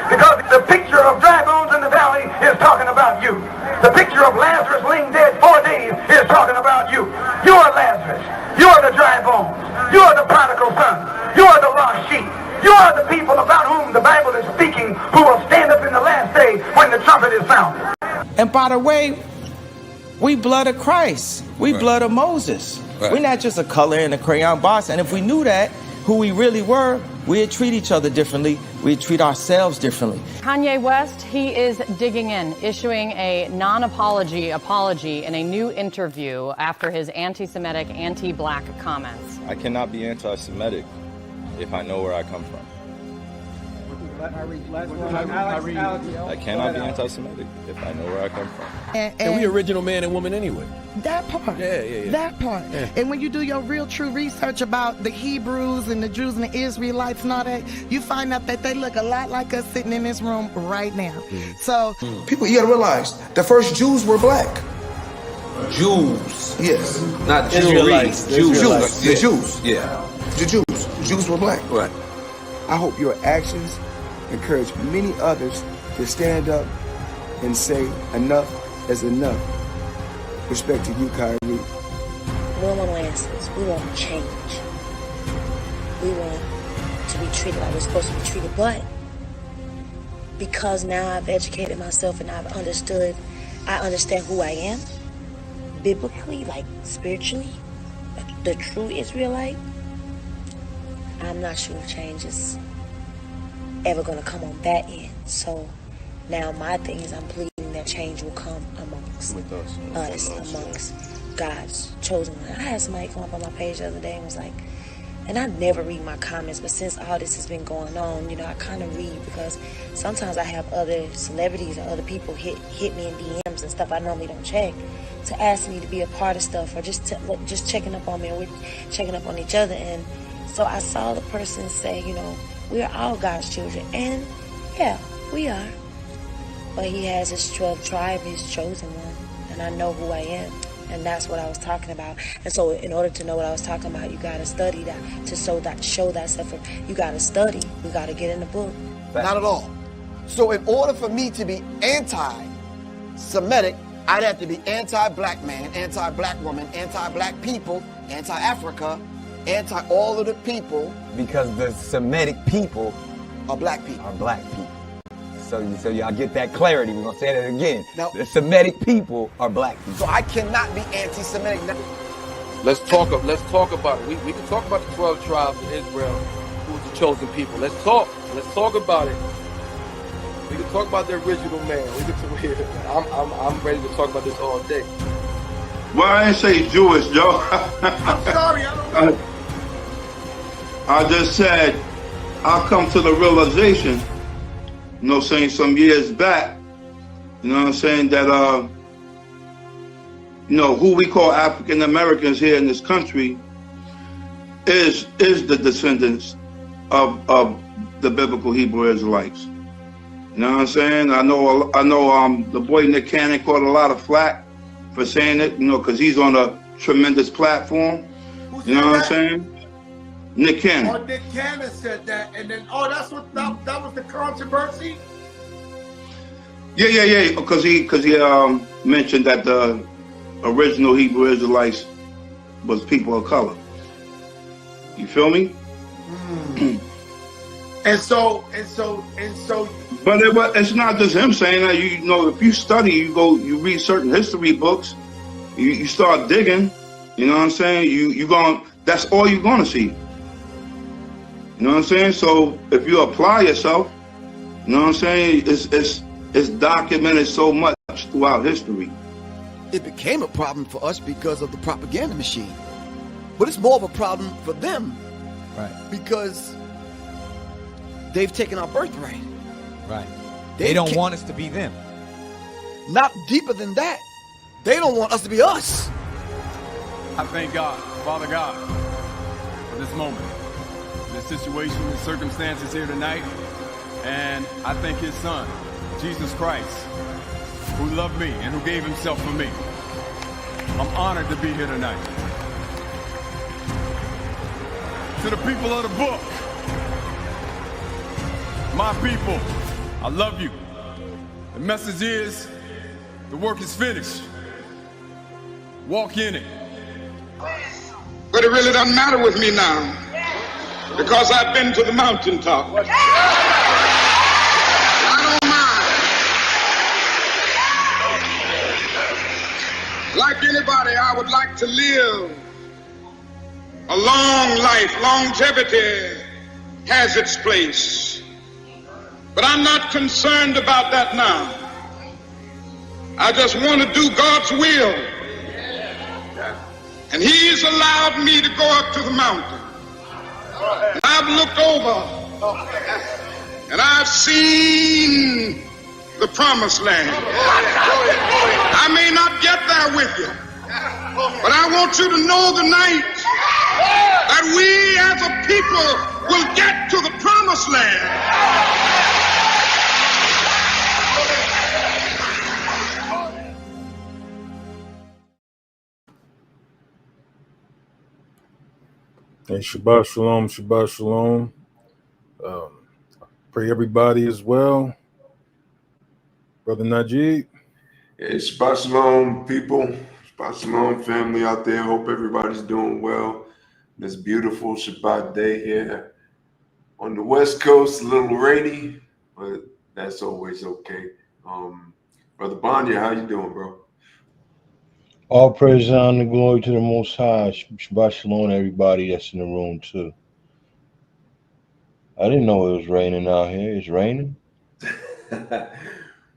Because the picture of dry bones in the valley is talking about you. The picture of Lazarus laying dead 4 days is talking about you. You are Lazarus. You are the dry bones. You are the prodigal son. You are the lost sheep. You are the people about whom the Bible is speaking, who will stand up in the last day when the trumpet is sounded. And by the way, we blood of Christ. We blood of Moses. We're not just a color in a crayon box. And if we knew that, who we really were, we'd treat each other differently. We'd treat ourselves differently. Kanye West, he is digging in, issuing a non-apology apology in a new interview after his anti-Semitic, anti-black comments. I cannot be anti-Semitic if I know where I come from. I cannot be anti-Semitic if I know where I come from. And we original man and woman anyway. That part. Yeah. That part. Yeah. And when you do your real true research about the Hebrews and the Jews and the Israelites and all that, you find out that they look a lot like us sitting in this room right now. So people, you gotta realize the first Jews were black. Jews. Yes. Not Israelites. Jews. The Jews. Yeah. The Jews. Jews were black. Right. I hope your actions encourage many others to stand up and say enough is enough. Respect to you, Kyrie. We don't want answers. We want change. We want to be treated like we're supposed to be treated. But because now I've educated myself and I've understood, I understand who I am biblically, like spiritually, the true Israelite, I'm not sure if change is ever going to come on that end. So now my thing is I'm pleading that change will come amongst us, amongst God's chosen one. I had somebody come up on my page the other day and was like, and I never read my comments, but since all this has been going on, you know, I kind of read because sometimes I have other celebrities or other people hit me in DMs and stuff I normally don't check to ask me to be a part of stuff or just checking up on me, or we're checking up on each other. And so I saw the person say, you know, we are all God's children. And yeah, we are. But he has his 12 tribe, his chosen one. And I know who I am. And that's what I was talking about. And so in order to know what I was talking about, you got to study that, to show thyself. You got to study. You got to get in the book. Not at all. So in order for me to be anti-Semitic, I'd have to be anti-black man, anti-black woman, anti-black people, anti-Africa, anti-all of the people. Because the Semitic people are black people. So y'all get that clarity. We're gonna say that again. Now, the Semitic people are black people. So I cannot be anti-Semitic. Let's talk about it. We can talk about the 12 tribes of Israel, who's the chosen people. Let's talk about it. We can talk about the original man. I'm ready to talk about this all day. Well, I ain't say Jewish, Joe. I'm sorry, I just said I'll come to the realization, you know, saying some years back, you know what I'm saying, that you know, who we call African Americans here in this country is the descendants of the biblical Hebrew Israelites. You know what I'm saying? I know the boy Nick Cannon caught a lot of flack for saying it, you know, because he's on a tremendous platform. You know what I'm saying? Nick Cannon. Oh, Nick Cannon said that, and then that's what that was the controversy. Yeah. Because he mentioned that the original Hebrew Israelites was people of color. You feel me? And so. But it's not just him saying that. You know, if you study, you read certain history books, you start digging. You know what I'm saying? That's all you're gonna see. You know what I'm saying? So if you apply yourself, you know what I'm saying? It's documented so much throughout history. It became a problem for us because of the propaganda machine. But it's more of a problem for them. Right. Because they've taken our birthright. Right. They don't want us to be them. Not deeper than that. They don't want us to be us. I thank God, Father God, for this moment, this situation, this circumstances here tonight. And I thank his son, Jesus Christ, who loved me and who gave himself for me. I'm honored to be here tonight. To the people of the book, my people, I love you. The message is, the work is finished. Walk in it. But it really doesn't matter with me now, because I've been to the mountaintop. I don't mind. Like anybody, I would like to live a long life. Longevity has its place. But I'm not concerned about that now. I just want to do God's will. And he's allowed me to go up to the mountain. And I've looked over and I've seen the promised land. I may not get there with you, but I want you to know tonight that we as a people will get to the promised land. And Shabbat Shalom, Shabbat Shalom. Pray everybody is well. Brother Najee. Hey, Shabbat Shalom, people. Shabbat Shalom, family out there. Hope everybody's doing well. This beautiful Shabbat day here on the West Coast. A little rainy, but that's always okay. Brother Banya, how you doing, bro? All praise and honor, glory to the Most High. Shabbat Shalom, everybody that's in the room too. I didn't know it was raining out here. It's raining.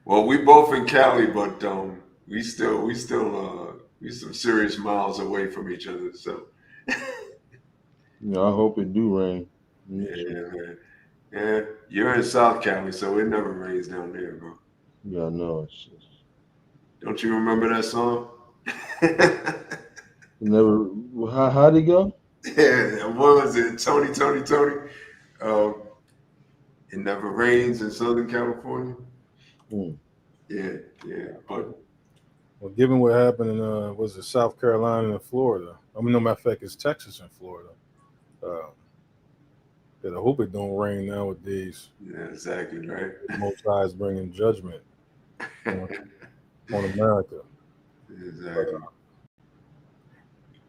Well, we both in Cali, but we some serious miles away from each other. So Yeah, I hope it do rain. yeah, man. Yeah, you're in South Cali, so it never rains down there, bro. Yeah, I know. Don't you remember that song? Never. How'd it go? Yeah, what was it? Tony. It never rains in Southern California. Yeah. But Well, given what happened in was it South Carolina and Florida? I mean, no matter of fact, it's Texas and Florida. That I hope it don't rain nowadays. Yeah, exactly right. Most High is bringing judgment on America. Exactly.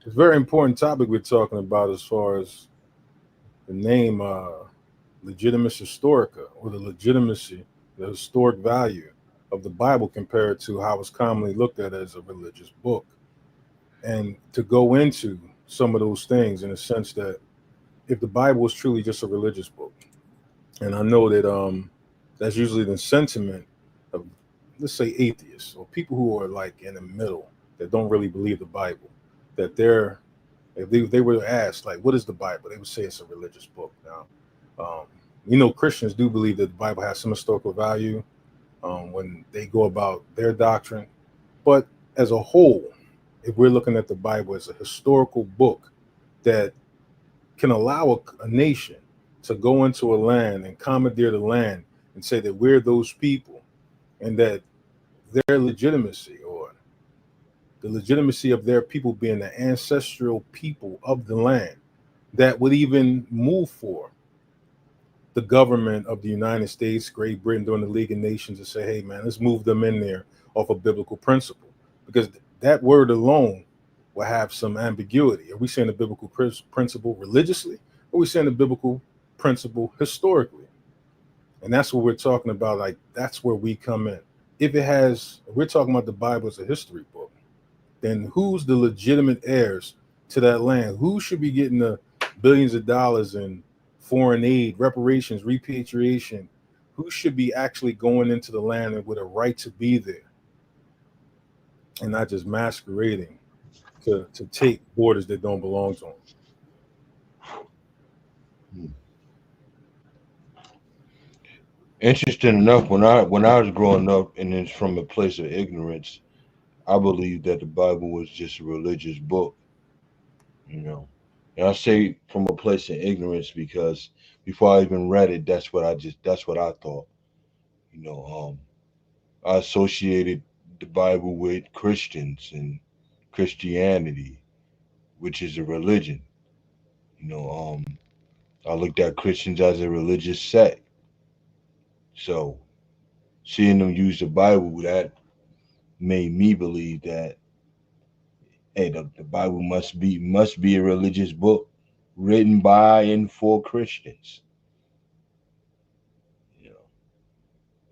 It's a very important topic we're talking about as far as the name Legitimus Historica, or the legitimacy, the historic value of the Bible compared to how it's commonly looked at as a religious book. And to go into some of those things in a sense that if the Bible is truly just a religious book, and I know that that's usually the sentiment of, let's say, atheists or people who are like in the middle that don't really believe the Bible, that if they were asked, like, what is the Bible? They would say it's a religious book. Now, Christians do believe that the Bible has some historical value when they go about their doctrine. But as a whole, if we're looking at the Bible as a historical book that can allow a nation to go into a land and commandeer the land and say that we're those people, and that their legitimacy, or the legitimacy of their people being the ancestral people of the land, that would even move for the government of the United States, Great Britain, during the League of Nations to say, hey, man, let's move them in there off a biblical principle. Because that word alone will have some ambiguity. Are we saying the biblical principle religiously? Or are we saying the biblical principle historically? And that's what we're talking about. Like, that's where we come in. If we're talking about the Bible as a history book, then who's the legitimate heirs to that land? Who should be getting the billions of dollars in foreign aid, reparations, repatriation? Who should be actually going into the land and with a right to be there and not just masquerading to take borders that don't belong to them? Interesting enough, when I was growing up, and it's from a place of ignorance, I believed that the Bible was just a religious book, you know. And I say from a place of ignorance because before I even read it, that's what I thought. You know, I associated the Bible with Christians and Christianity, which is a religion. You know, I looked at Christians as a religious sect. So seeing them use the Bible, that made me believe that, hey, the Bible must be a religious book written by and for Christians. You know,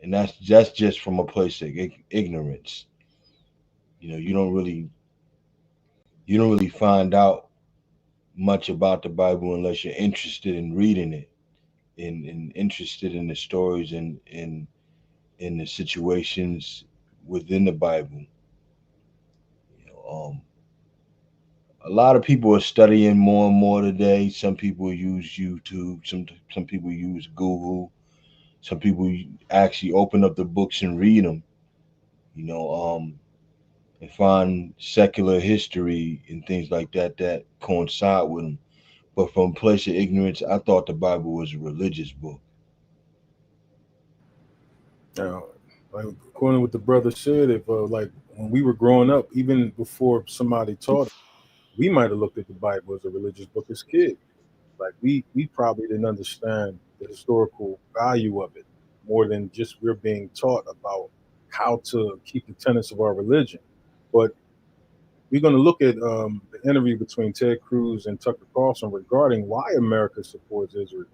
and that's just from a place of ignorance. You know, you don't really find out much about the Bible unless you're interested in reading it and interested in the stories and in the situations within the Bible. You know, a lot of people are studying more and more today. Some people use YouTube. Some people use Google. Some people actually open up the books and read them. You know, and find secular history and things like that coincide with them. But from a place of ignorance, I thought the Bible was a religious book. Like according to what the brother said, if like when we were growing up, even before somebody taught us, we might have looked at the Bible as a religious book as kids. Like we probably didn't understand the historical value of it more than just we're being taught about how to keep the tenets of our religion. But we're going to look at the interview between Ted Cruz and Tucker Carlson regarding why America supports Israel,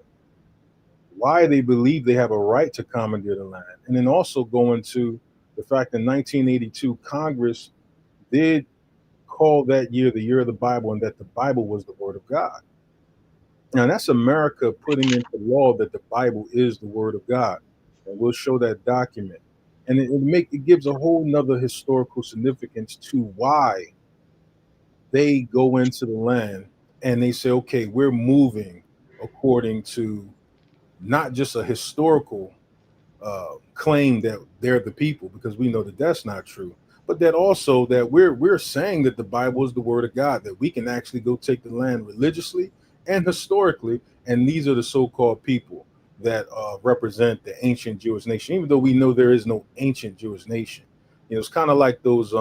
why they believe they have a right to commandeer the land, and then also go into the fact that in 1982 Congress did call that year the year of the Bible, and that the Bible was the word of God. Now that's America putting into law that the Bible is the word of God, and we'll show that document. And it gives a whole nother historical significance to why they go into the land and they say, okay, we're moving according to not just a historical claim that they're the people, because we know that that's not true, but that also that we're saying that the Bible is the word of God, that we can actually go take the land religiously and historically, and these are the so-called people that represent the ancient Jewish nation, even though we know there is no ancient Jewish nation. You know, it's kind of like those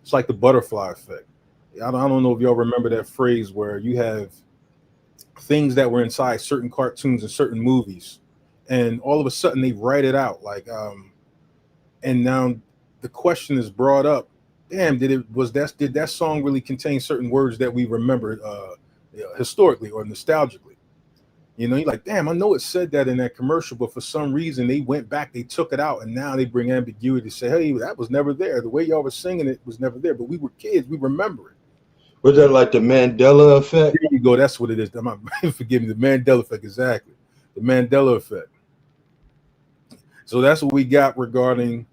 it's like the butterfly effect. I don't know if y'all remember that phrase where you have things that were inside certain cartoons and certain movies, and all of a sudden they write it out like and now the question is brought up, damn, did that song really contain certain words that we remember historically or nostalgically? You know, you're like, damn, I know it said that in that commercial, but for some reason they went back, they took it out, and now they bring ambiguity to say, hey, that was never there. The way y'all were singing it was never there, but we were kids, we remember it. Was that like the Mandela effect? There you go. That's what it is. Forgive me. The Mandela effect. Exactly. The Mandela effect. So that's what we got regarding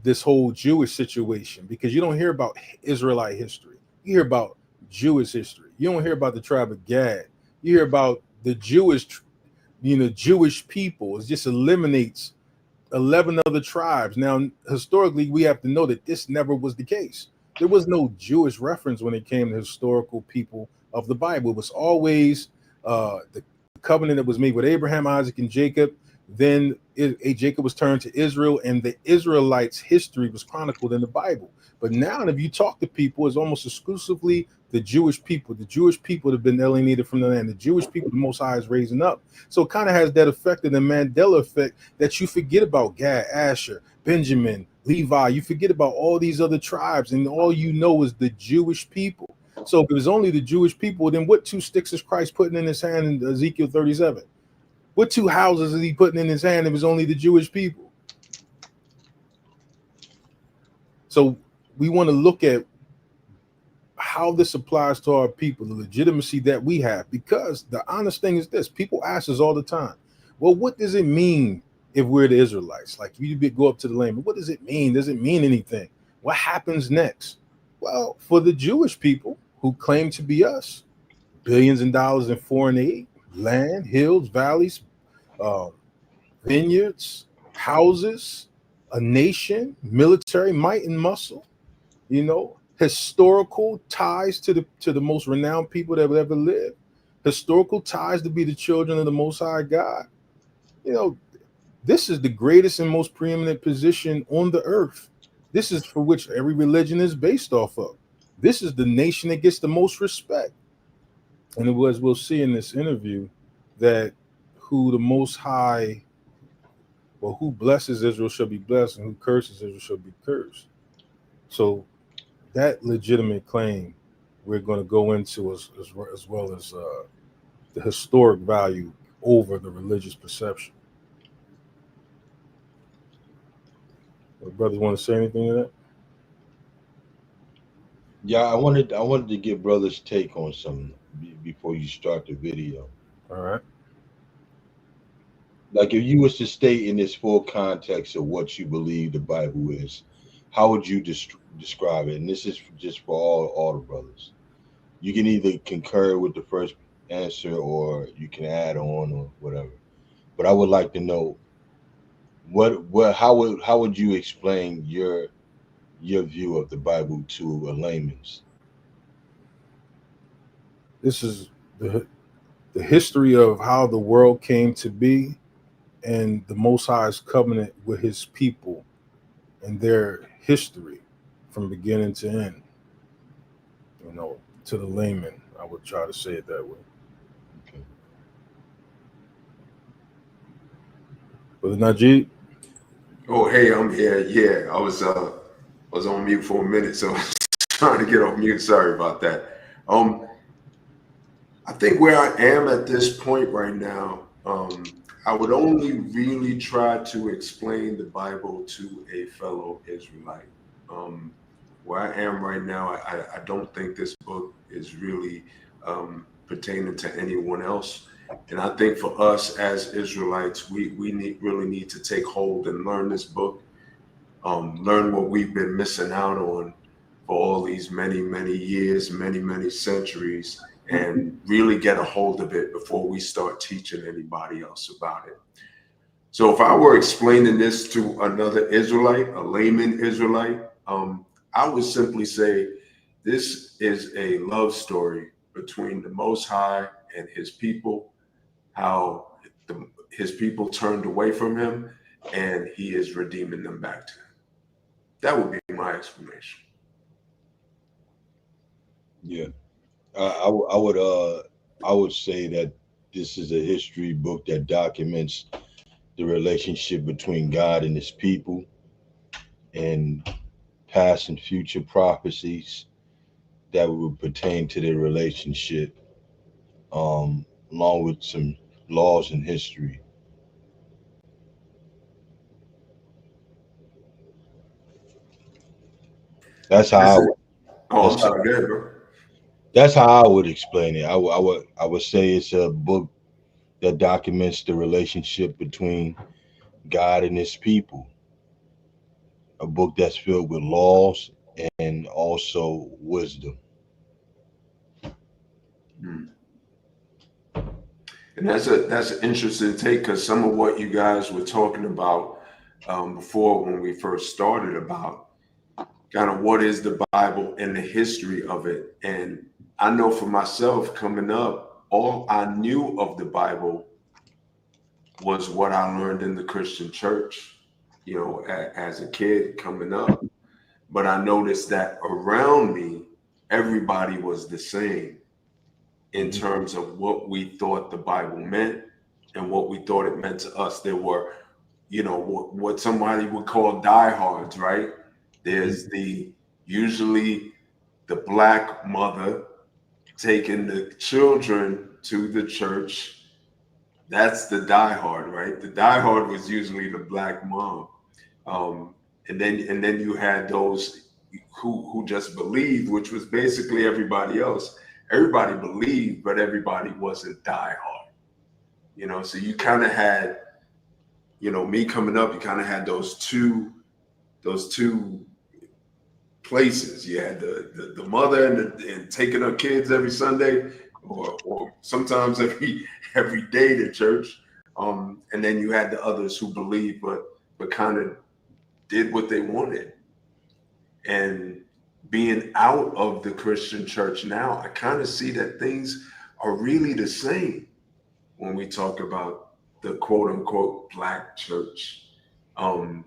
this whole Jewish situation, because you don't hear about Israelite history. You hear about Jewish history. You don't hear about the tribe of Gad. You hear about the Jewish people. It just eliminates 11 other tribes. Now, historically, we have to know that this never was the case. There was no Jewish reference when it came to historical people of the Bible. It was always the covenant that was made with Abraham, Isaac, and Jacob. Then Jacob was turned to Israel, and the Israelites' history was chronicled in the Bible. But now, if you talk to people, it's almost exclusively the Jewish people. The Jewish people have been alienated from the land. The Jewish people, the Most High is raising up. So it kind of has that effect of the Mandela effect that you forget about Gad, Asher, Benjamin, Levi. You forget about all these other tribes, and all you know is the Jewish people. So if it was only the Jewish people, then what two sticks is Christ putting in his hand in Ezekiel 37? What two houses is he putting in his hand if it was only the Jewish people? So we want to look at how this applies to our people, the legitimacy that we have, because the honest thing is this: people ask us all the time, well, what does it mean if we're the Israelites? Like, you go up to the layman, what does it mean? Does it mean anything? What happens next? Well, for the Jewish people who claim to be us, billions of dollars in foreign aid, land, hills, valleys, vineyards, houses, a nation, military might and muscle, historical ties to the most renowned people that have ever lived, historical ties to be the children of the Most High God. This is the greatest and most preeminent position on the earth. This is for which every religion is based off of. This is the nation that gets the most respect. And it was, we'll see in this interview, that who the Most High, well, who blesses Israel shall be blessed, and who curses Israel shall be cursed. So that legitimate claim we're going to go into as well as the historic value over the religious perception. Brothers want to say anything to that? Yeah, I wanted to get brothers' take on something before you start the video. All right. Like, if you was to state in this full context of what you believe the Bible is, how would you describe it? And this is just for all the brothers. You can either concur with the first answer, or you can add on, or whatever. But I would like to know how would you explain your view of the Bible to a layman's? This is the history of how the world came to be, and the Most High's covenant with his people and their history from beginning to end. To the layman, I would try to say it that way. Okay. Brother Najee? Oh, hey, I'm here. Yeah, I was on mute for a minute, so I was trying to get off mute. Sorry about that. I think where I am at this point right now, I would only really try to explain the Bible to a fellow Israelite. Where I am right now, I don't think this book is really pertaining to anyone else. And I think for us as Israelites, we really need to take hold and learn this book, learn what we've been missing out on for all these many, many years, many, many centuries, and really get a hold of it before we start teaching anybody else about it. So if I were explaining this to another Israelite, a layman Israelite, I would simply say this is a love story between the Most High and his people, how his people turned away from him, and he is redeeming them back to him. That would be my explanation. Yeah, I would say that this is a history book that documents the relationship between God and his people, and past and future prophecies that would pertain to their relationship, along with some laws and history. That's how that's how I would explain it. I would say it's a book that documents the relationship between God and his people. A book that's filled with laws and also wisdom. And that's an interesting take, because some of what you guys were talking about before, when we first started, about kind of what is the Bible and the history of it. And I know for myself, coming up, all I knew of the Bible was what I learned in the Christian church, you know, as a kid coming up. But I noticed that around me, everybody was the same in terms of what we thought the Bible meant and what we thought it meant to us. There were, you know, what somebody would call diehards, right? There's usually the black mother taking the children to the church. That's the diehard, right? The diehard was usually the black mom. And then you had those who just believed, which was basically everybody else. Everybody believed, but everybody wasn't diehard. You know, so you kind of had, you know, me coming up, you kind of had those two places. You had the mother and taking her kids every Sunday, or sometimes every day to church. And then you had the others who believed, but kind of did what they wanted. And being out of the Christian church now, I kind of see that things are really the same when we talk about the quote unquote black church and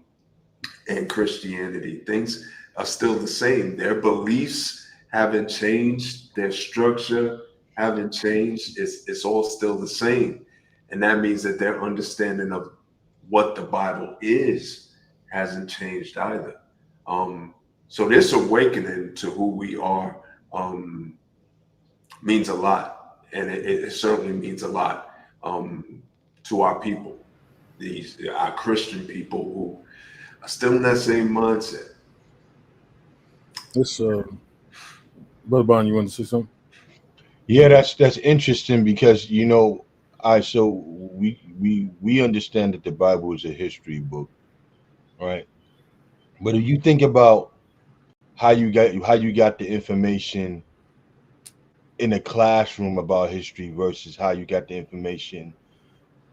Christianity. Things are still the same. Their beliefs haven't changed. Their structure haven't changed. It's all still the same. And that means that their understanding of what the Bible is hasn't changed either. So this awakening to who we are means a lot, and it certainly means a lot to our people, our Christian people who are still in that same mindset. This, Brother Bond, you want to say something? Yeah, that's interesting because, you know, so we understand that the Bible is a history book, right? But if you think about how you got the information in a classroom about history versus how you got the information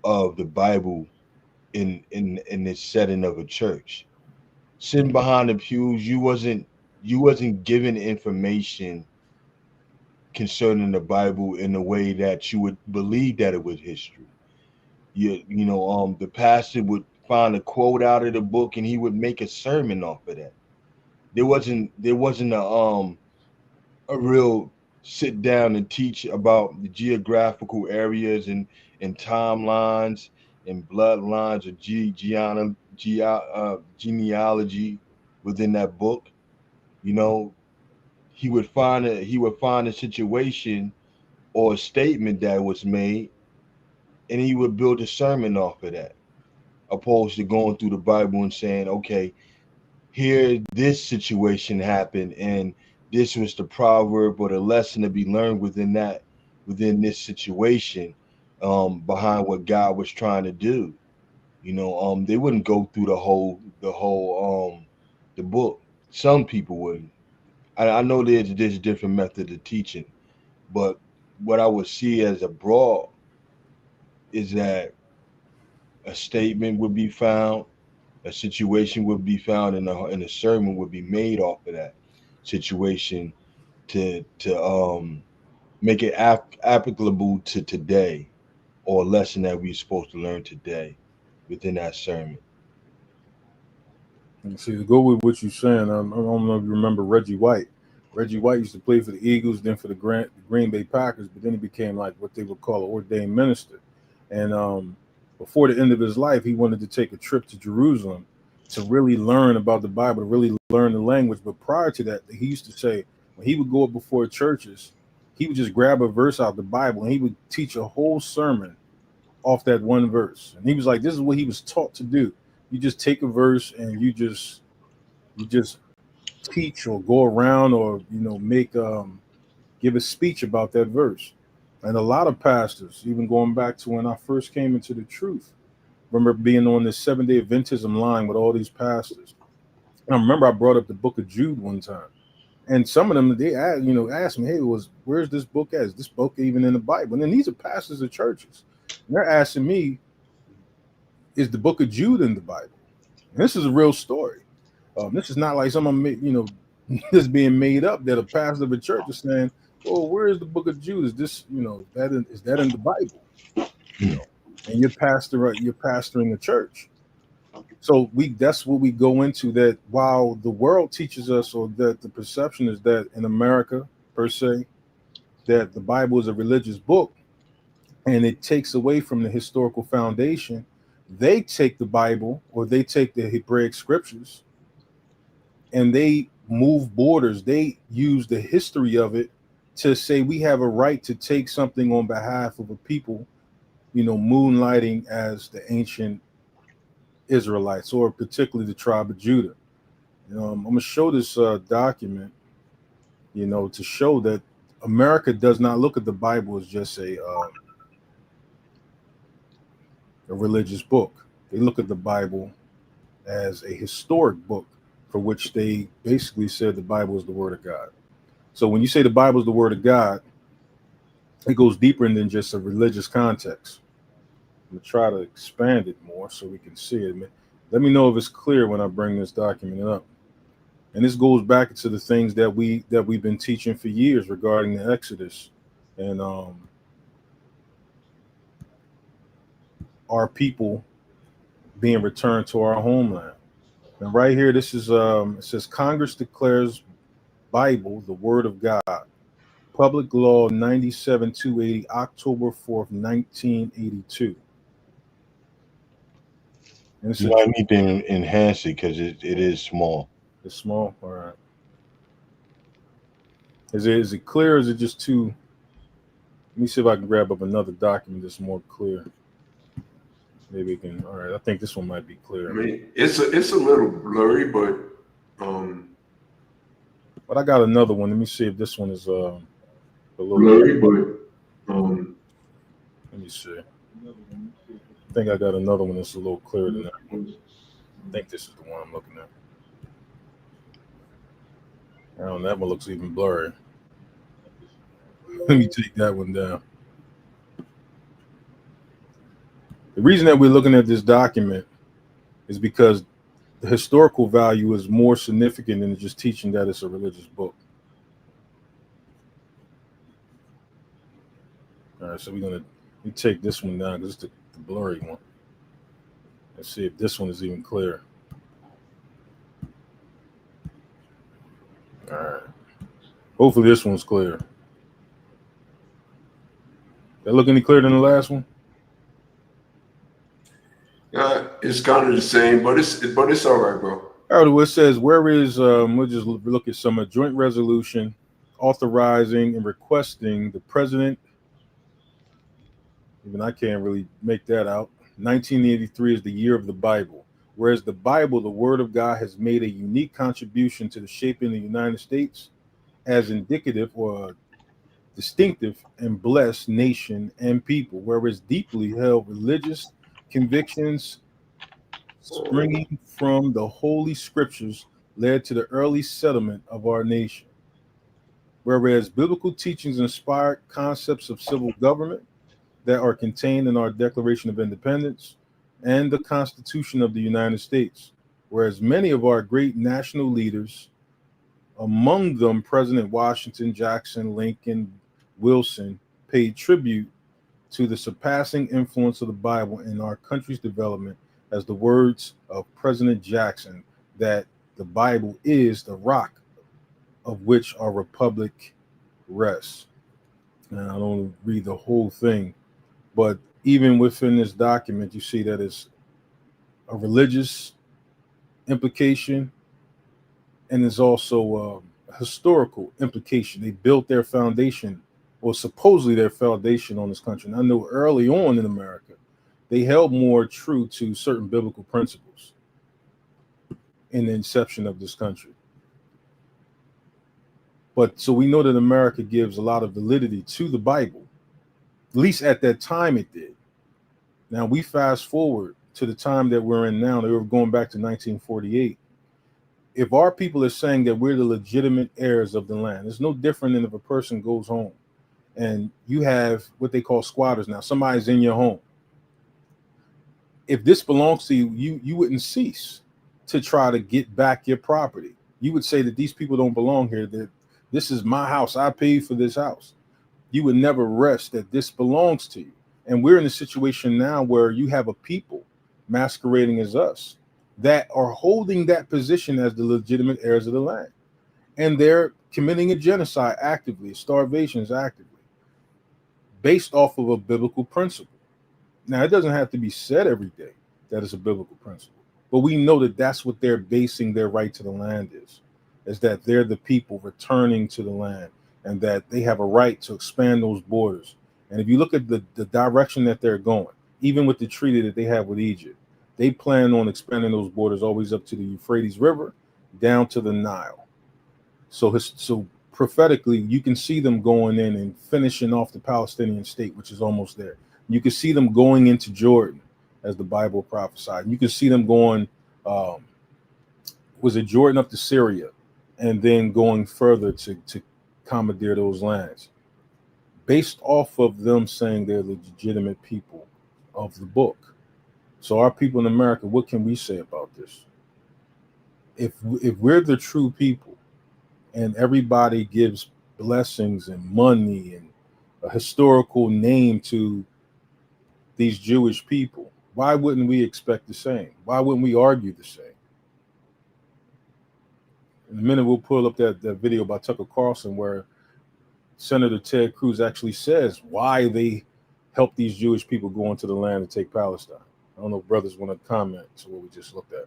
of the Bible in the setting of a church, sitting behind the pews, you wasn't given information concerning the Bible in a way that you would believe that it was history. The pastor would find a quote out of the book and he would make a sermon off of that. There wasn't a real sit down and teach about the geographical areas and timelines and bloodlines or genealogy within that book. You know, he would find a situation or a statement that was made, and he would build a sermon off of that, opposed to going through the Bible and saying, okay, here this situation happened and this was the proverb or the lesson to be learned within this situation, behind what God was trying to do. You know, they wouldn't go through the whole the book. Some people wouldn't. I know there's different method of teaching, but what I would see as a broad is that a statement would be found, a situation would be found, and a sermon would be made off of that situation to make it applicable to today, or a lesson that we're supposed to learn today within that sermon. And see, to go with what you're saying, I don't know if you remember Reggie White. Reggie White used to play for the Eagles, then for the Green Bay Packers, but then he became like what they would call an ordained minister. And before the end of his life, he wanted to take a trip to Jerusalem to really learn about the Bible, to really learn the language. But prior to that, he used to say when he would go up before churches, he would just grab a verse out of the Bible and he would teach a whole sermon off that one verse. And he was like, this is what he was taught to do. You just take a verse and you just teach or go around or give a speech about that verse. And a lot of pastors, even going back to when I first came into the truth, remember being on this 7-day Adventism line with all these pastors. And I remember I brought up the book of Jude one time. And some of them, they asked me, hey, where's this book at? Is this book even in the Bible? And then these are pastors of churches. And they're asking me, is the book of Jude in the Bible? And this is a real story. This is not like someone, this being made up that a pastor of a church is saying, well, where is the book of Jude? Is this, is that in the Bible? and you're pastoring a church. So that's what we go into, that while the world teaches us, or that the perception is that in America per se, that the Bible is a religious book and it takes away from the historical foundation. They take the Bible, or they take the Hebraic scriptures, and they move borders. They use the history of it to say we have a right to take something on behalf of a people, moonlighting as the ancient Israelites, or particularly the tribe of Judah. I'm going to show this document, to show that America does not look at the Bible as just a religious book. They look at the Bible as a historic book, for which they basically said the Bible is the Word of God. So when you say the Bible is the Word of God, it goes deeper than just a religious context. I'm going to try to expand it more so we can see it. Let me know if it's clear when I bring this document up. And this goes back to the things that we've been teaching for years regarding the Exodus and our people being returned to our homeland. And right here, this is it says Congress declares Bible the Word of God. Public Law 97-280, October 4th, 1982. And You might need to enhance it because it is small. It's small? All right. Is it clear, or is it just too... Let me see if I can grab up another document that's more clear. Maybe it can... All right, I think this one might be clear. I mean, it's a little blurry, but I got another one. Let me see if this one is a little blurry, but let me see. I think I got another one that's a little clearer than that one. I think this is the one I'm looking at. That one looks even blurry. Let me take that one down. The reason that we're looking at this document is because the historical value is more significant than just teaching that it's a religious book. All right, so let me take this one down because it's the blurry one. Let's see if this one is even clear. All right. Hopefully this one's clear. That look any clearer than the last one? it's kind of the same, but it's all right, bro. All right, well, it says, where is, we'll just look at some joint resolution authorizing and requesting the president, even I can't really make that out. 1983 is the year of the Bible. Whereas the Bible, the Word of God, has made a unique contribution to the shaping of the United States as indicative or distinctive and blessed nation and people, whereas deeply held religious convictions springing from the Holy Scriptures led to the early settlement of our nation. Whereas biblical teachings inspired concepts of civil government that are contained in our Declaration of Independence and the Constitution of the United States. Whereas many of our great national leaders, among them President Washington, Jackson, Lincoln, Wilson, paid tribute to the surpassing influence of the Bible in our country's development, as the words of President Jackson, that the Bible is the rock of which our republic rests. Now, I don't read the whole thing, but even within this document, you see that it's a religious implication, and there's also a historical implication. They built their foundation, or supposedly their foundation, on this country. And I know early on in America, they held more true to certain biblical principles in the inception of this country. But so we know that America gives a lot of validity to the Bible, at least at that time it did. Now we fast forward to the time that we're in now. They were going back to 1948. If our people are saying that we're the legitimate heirs of the land, it's no different than if a person goes home and you have what they call squatters now. Somebody's in your home. If this belongs to you, you wouldn't cease to try to get back your property. You would say that these people don't belong here, that this is my house. I paid for this house. You would never rest that this belongs to you. And we're in a situation now where you have a people masquerading as us that are holding that position as the legitimate heirs of the land. And they're committing a genocide actively, starvations actively, based off of a biblical principle. Now, it doesn't have to be said every day that it's a biblical principle, but we know that that's what they're basing their right to the land is that they're the people returning to the land and that they have a right to expand those borders. And if you look at the direction that they're going, even with the treaty that they have with Egypt, they plan on expanding those borders always up to the Euphrates River, down to the Nile. So prophetically, you can see them going in and finishing off the Palestinian state, which is almost there. You can see them going into Jordan, as the Bible prophesied. You can see them going, was it Jordan up to Syria, and then going further to commandeer those lands, based off of them saying they're the legitimate people of the book. So our people in America, what can we say about this? If we're the true people, and everybody gives blessings and money and a historical name to these Jewish people, why wouldn't we expect the same? Why wouldn't we argue the same? In a minute, we'll pull up that video by Tucker Carlson where Senator Ted Cruz actually says why they helped these Jewish people go into the land and take Palestine. I don't know if brothers want to comment to what we just looked at.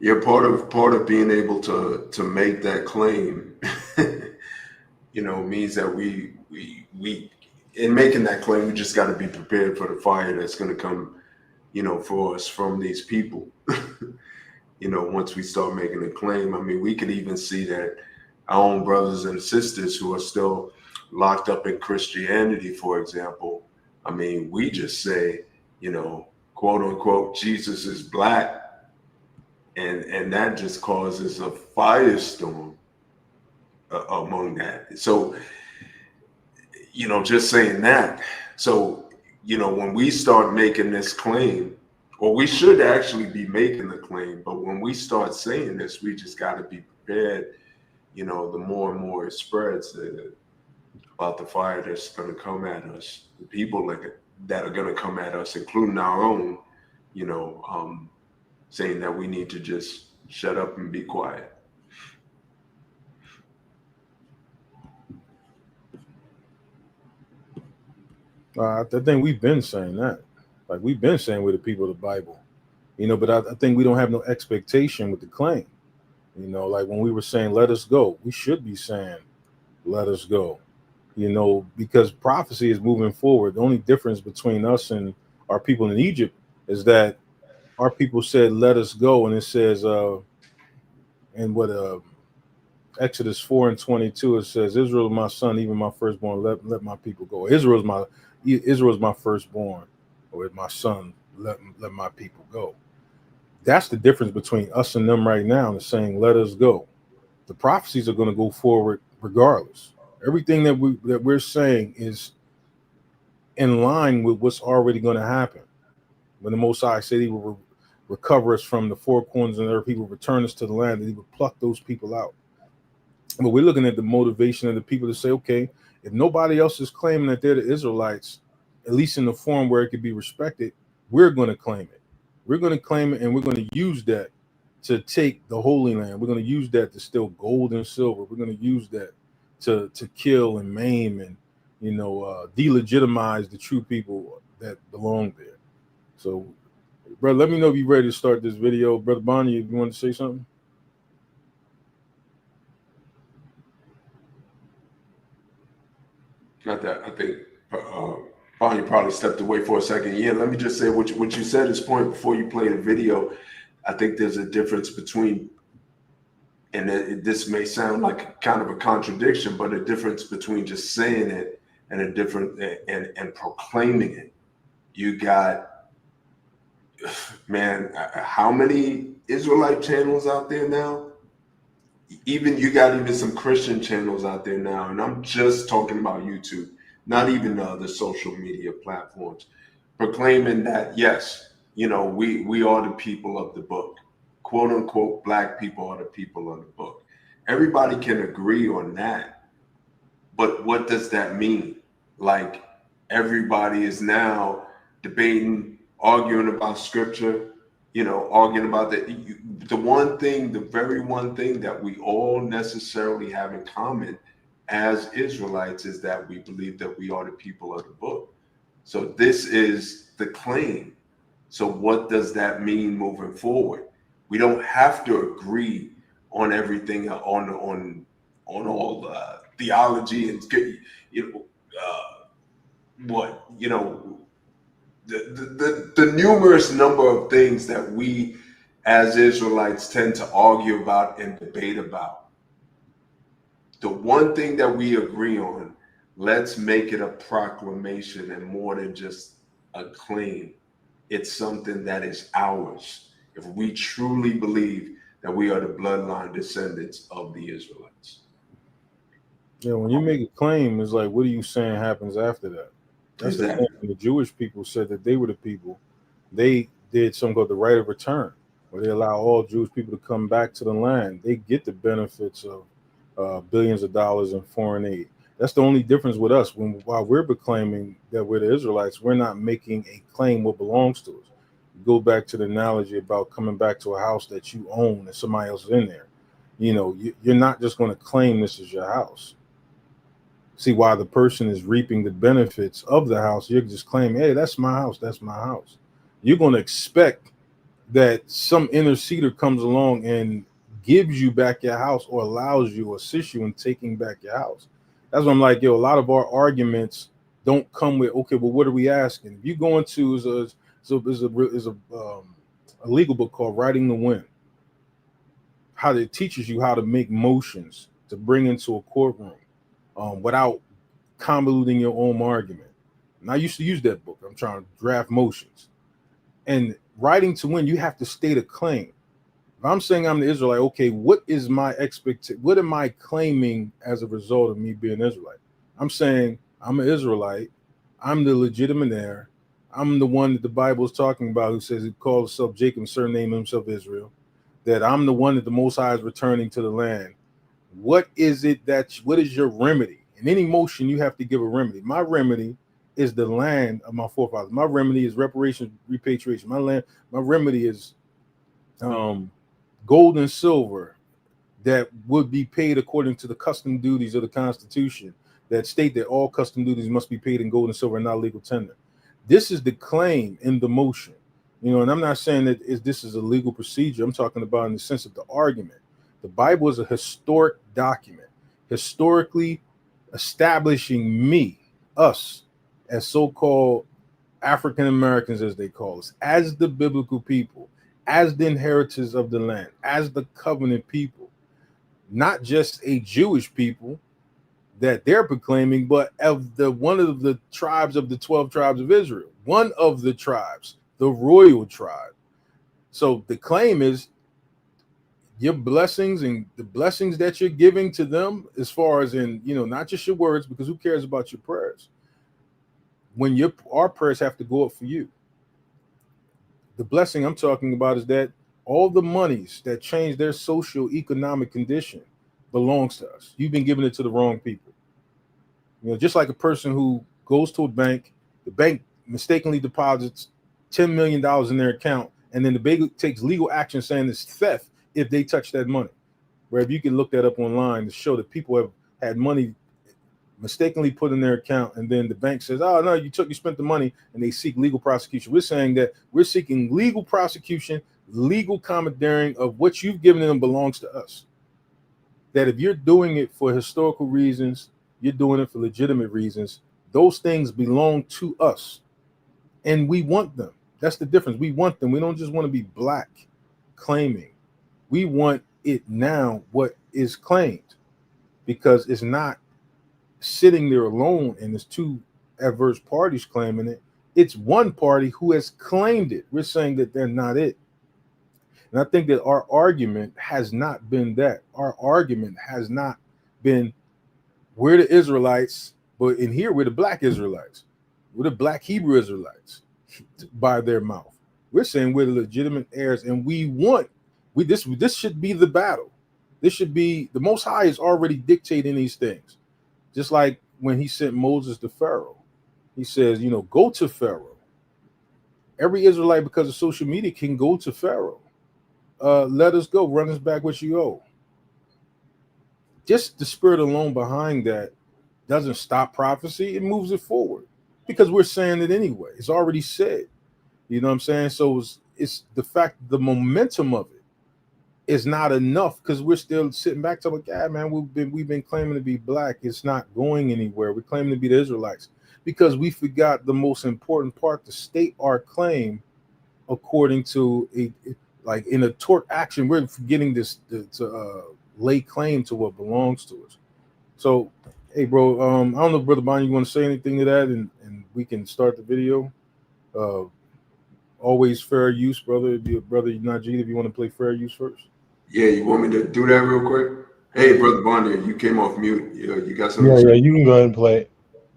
Yeah, part of being able to make that claim, means that we in making that claim, we just got to be prepared for the fire that's going to come, for us from these people. Once we start making a claim, I mean, we could even see that our own brothers and sisters who are still locked up in Christianity, for example. I mean, we just say, quote unquote, Jesus is black. And that just causes a firestorm among that. So, just saying that. So, when we start making this claim, or we should actually be making the claim, but when we start saying this, we just got to be prepared. The more and more it spreads about the fire that's going to come at us, the people that are going to come at us, including our own, saying that we need to just shut up and be quiet. I think we've been saying that. Like, we've been saying we're the people of the Bible, but I think we don't have no expectation with the claim. Like when we were saying, let us go, we should be saying, let us go, because prophecy is moving forward. The only difference between us and our people in Egypt is that our people said, let us go. And it says, Exodus 4:22, it says, Israel is my son, even my firstborn, let my people go. Israel is my firstborn, or my son, let my people go. That's the difference between us and them right now, and saying, let us go. The prophecies are going to go forward regardless. Everything that we're saying is in line with what's already going to happen. When the Most High said he will recover us from the four corners of the earth, he will return us to the land, and he will pluck those people out. But we're looking at the motivation of the people to say, okay, if nobody else is claiming that they're the Israelites, at least in the form where it could be respected, we're going to claim it. We're going to claim it, and we're going to use that to take the Holy Land. We're going to use that to steal gold and silver. We're going to use that to kill and maim and, delegitimize the true people that belong there. So, brother, let me know if you're ready to start this video. Brother Bonnie, if you want to say something. Not that I think Bonnie probably stepped away for a second. Yeah, let me just say what you said this point before you play the video. I think there's a difference between, and this may sound like kind of a contradiction, but a difference between just saying it and a different and proclaiming it. You got, man, how many Israelite channels out there now? You got some Christian channels out there now, and I'm just talking about YouTube, not even the social media platforms, proclaiming that yes, we are the people of the book. quote unquote black people are the people of the book. Everybody can agree on that. But what does that mean? Like, everybody is now debating, arguing about scripture, arguing about the very one thing that we all necessarily have in common as Israelites is that we believe that we are the people of the book. So this is the claim. So what does that mean moving forward? We don't have to agree on everything, on all theology and the numerous number of things that we as Israelites tend to argue about and debate about. The one thing that we agree on, let's make it a proclamation and more than just a claim. It's something that is ours. If we truly believe that we are the bloodline descendants of the Israelites. Yeah, when you make a claim, it's like, what are you saying happens after that? That's Exactly. the thing. The Jewish people said that they were the people. They did something called the right of return, where they allow all Jewish people to come back to the land. They get the benefits of billions of dollars in foreign aid. That's the only difference with us. While we're proclaiming that we're the Israelites, we're not making a claim what belongs to us. Go back to the analogy about coming back to a house that you own and somebody else is in there. You're not just going to claim this is your house. See, while the person is reaping the benefits of the house, you're just claiming, hey, that's my house. That's my house. You're going to expect that some interceder comes along and gives you back your house or allows you or assists you in taking back your house. That's what I'm like, a lot of our arguments don't come with, okay, well, what are we asking? If you go into is a legal book called Writing the Wind, how it teaches you how to make motions to bring into a courtroom without convoluting your own argument. And I used to use that book. I'm trying to draft motions. And writing to win, you have to state a claim. If I'm saying I'm the Israelite, okay, what is my expectation? What am I claiming as a result of me being Israelite? I'm saying I'm an Israelite. I'm the legitimate heir. I'm the one that the Bible is talking about who says he calls himself Jacob, surnamed himself Israel. That I'm the one that the Most High is returning to the land. What is your remedy? In any motion, you have to give a remedy. My remedy is the land of my forefathers. My remedy is reparations, repatriation. My remedy is gold and silver that would be paid according to the custom duties of the Constitution that state that all custom duties must be paid in gold and silver and not legal tender. This is the claim in the motion. And I'm not saying that this is a legal procedure. I'm talking about in the sense of the argument. The Bible is a historic document, historically establishing us, as so-called African Americans, as they call us, as the biblical people, as the inheritors of the land, as the covenant people, not just a Jewish people that they're proclaiming, but of one of the tribes of the 12 tribes of Israel, one of the tribes, the royal tribe. So the claim is your blessings and the blessings that you're giving to them, as far as in, not just your words, because who cares about your prayers? When our prayers have to go up for you. The blessing I'm talking about is that all the monies that change their socio-economic condition belongs to us. You've been giving it to the wrong people. Just like a person who goes to a bank, the bank mistakenly deposits $10 million in their account, and then the bank takes legal action saying it's theft if they touch that money. Where if you can look that up online to show that people have had money mistakenly put in their account, and then the bank says, oh no, you spent the money, and they seek legal prosecution. We're saying that we're seeking legal prosecution, legal commandeering of what you've given them belongs to us. That if you're doing it for historical reasons, you're doing it for legitimate reasons, those things belong to us. And we want them. That's the difference. We want them. We don't just want to be black claiming. We want it now, what is claimed, because it's not sitting there alone and there's two adverse parties claiming it. It's one party who has claimed it. We're saying that they're not it. And I think that our argument has not been that. Our argument has not been, we're the Israelites, but in here we're the black Israelites. We're the black Hebrew Israelites by their mouth. We're saying we're the legitimate heirs, and we want This should be the battle. This should be the Most High is already dictating these things. Just like when he sent Moses to Pharaoh, he says, go to Pharaoh. Every Israelite, because of social media, can go to Pharaoh. Let us go. Run us back what you owe. Just the spirit alone behind that doesn't stop prophecy. It moves it forward because we're saying it anyway. It's already said. You know what I'm saying? So it's the fact, the momentum of it is not enough because we're still sitting back to like, yeah, man, we've been claiming to be black. It's not going anywhere. We're claiming to be the Israelites because we forgot the most important part, to state our claim according to like in a tort action. We're forgetting this to lay claim to what belongs to us. So, hey, bro, I don't know, Brother Bonnie, you want to say anything to that, and we can start the video. Always fair use, brother. Brother Najee, if you want to play fair use first. Yeah, you want me to do that real quick? Hey, Brother Bonnie, you came off mute. You got something to say? Yeah, you can go ahead and play it.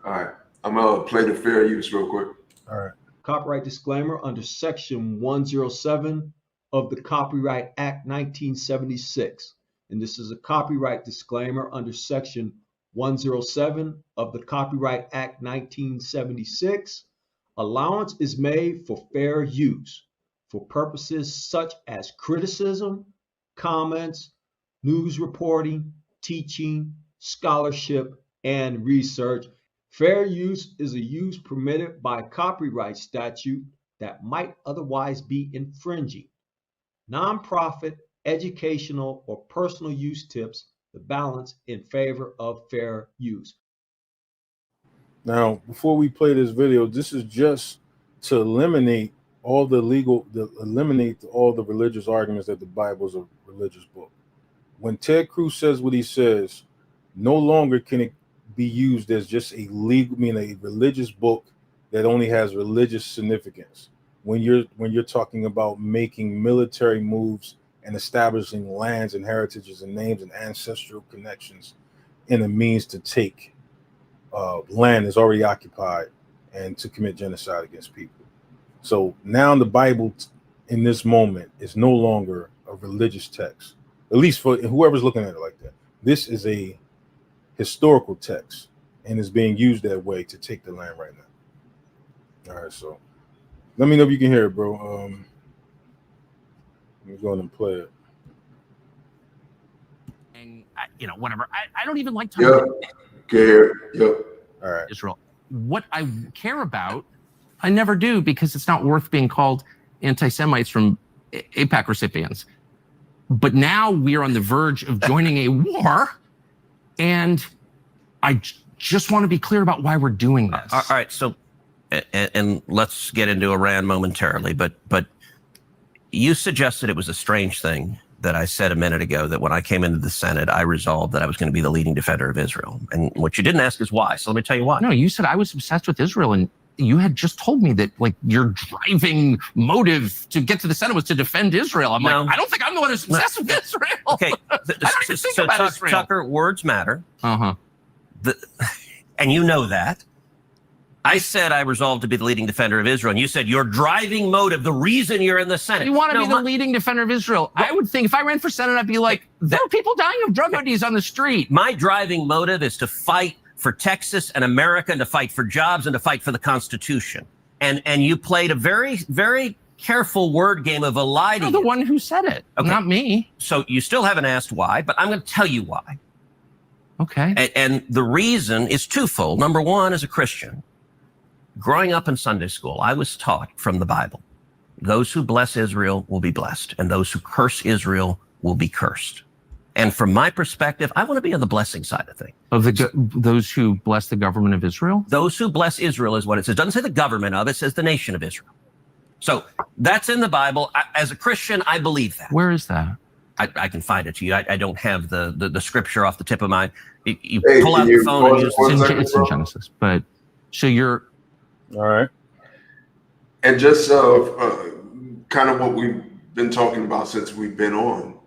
All right. I'm going to play the fair use real quick. All right. Copyright disclaimer under Section 107 of the Copyright Act 1976. And this is a copyright disclaimer under Section 107 of the Copyright Act 1976. Allowance is made for fair use for purposes such as criticism, comments, news reporting, teaching, scholarship, and research. Fair use is a use permitted by copyright statute that might otherwise be infringing. Nonprofit, educational, or personal use tips the balance in favor of fair use. Now, before we play this video, this is just to eliminate all the religious arguments that the Bible is a religious book. When Ted Cruz says what he says, no longer can it be used as just a religious book that only has religious significance. When you're talking about making military moves and establishing lands and heritages and names and ancestral connections in a means to take land is already occupied and to commit genocide against people. So now the Bible in this moment is no longer a religious text, at least for whoever's looking at it like that. This is a historical text and is being used that way to take the land right now. All right, so let me know if you can hear it, bro. Let me go ahead and play it. And whatever. I don't even like talking. Yep. All right. Israel. What I care about, I never do, because it's not worth being called anti-Semites from AIPAC recipients. But now we are on the verge of joining a war, and I just want to be clear about why we're doing this. All right, so, and let's get into Iran momentarily, but you suggested it was a strange thing that I said a minute ago, that when I came into the Senate, I resolved that I was going to be the leading defender of Israel. And what you didn't ask is why. So let me tell you why. No, you said I was obsessed with Israel, and you had just told me that your driving motive to get to the Senate was to defend Israel. I'm like, I don't think I'm the one who's obsessed with Israel. Okay, I don't even think about Israel. Tucker, words matter. Uh-huh. And you know that. I said I resolved to be the leading defender of Israel, and you said your driving motive, the reason you're in the Senate. You want to be the leading defender of Israel. I would think if I ran for Senate, I'd be like, there are people dying of drug ODs on the street. My driving motive is to fight for Texas and America, and to fight for jobs, and to fight for the Constitution. And you played a very, very careful word game of eliding. You're the one who said it, not me. So you still haven't asked why, but I'm going to tell you why. Okay. And the reason is twofold. Number one, as a Christian, growing up in Sunday school, I was taught from the Bible, those who bless Israel will be blessed, and those who curse Israel will be cursed. And from my perspective, I want to be on the blessing side of things. Of those who bless the government of Israel? Those who bless Israel is what it says. It doesn't say the government of it, it says the nation of Israel. So that's in the Bible. As a Christian, I believe that. Where is that? I can find it to you. I don't have the scripture off the tip of my. You Hey, pull out can the phone and use it's in Genesis. But so you're. All right. And just kind of what we've been talking about since we've been on.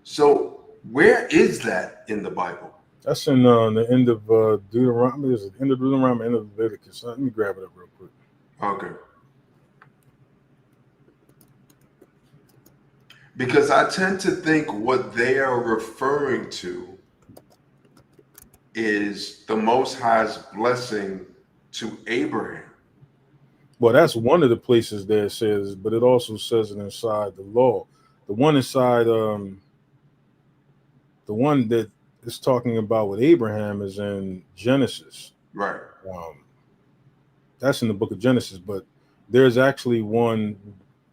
So where is that in the Bible? That's in the end of Deuteronomy. There's the end of Deuteronomy, end of Leviticus. Let me grab it up real quick. Okay. Because I tend to think what they are referring to is the Most High's blessing to Abraham. Well, that's one of the places there it says, but it also says it inside the law. The one inside, the one that is talking about with Abraham is in Genesis. Right. That's in the book of Genesis, but there's actually one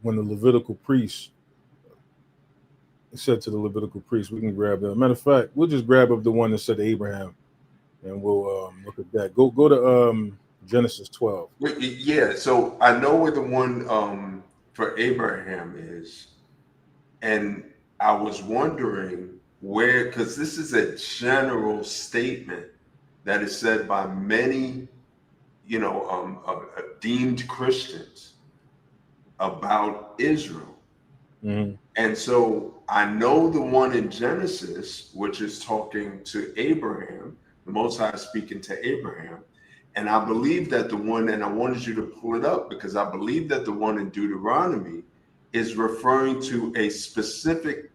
when the Levitical priest said to the Levitical priest, we can grab that. Matter of fact, we'll just grab up the one that said to Abraham, and we'll look at that. Go to Genesis 12. Yeah, so I know where the one for Abraham is, and I was wondering where, because this is a general statement that is said by many, deemed Christians about Israel. Mm-hmm. And so I know the one in Genesis, which is talking to Abraham, the Most High speaking to Abraham. And I believe that the one, and I wanted you to pull it up because I believe that the one in Deuteronomy is referring to a specific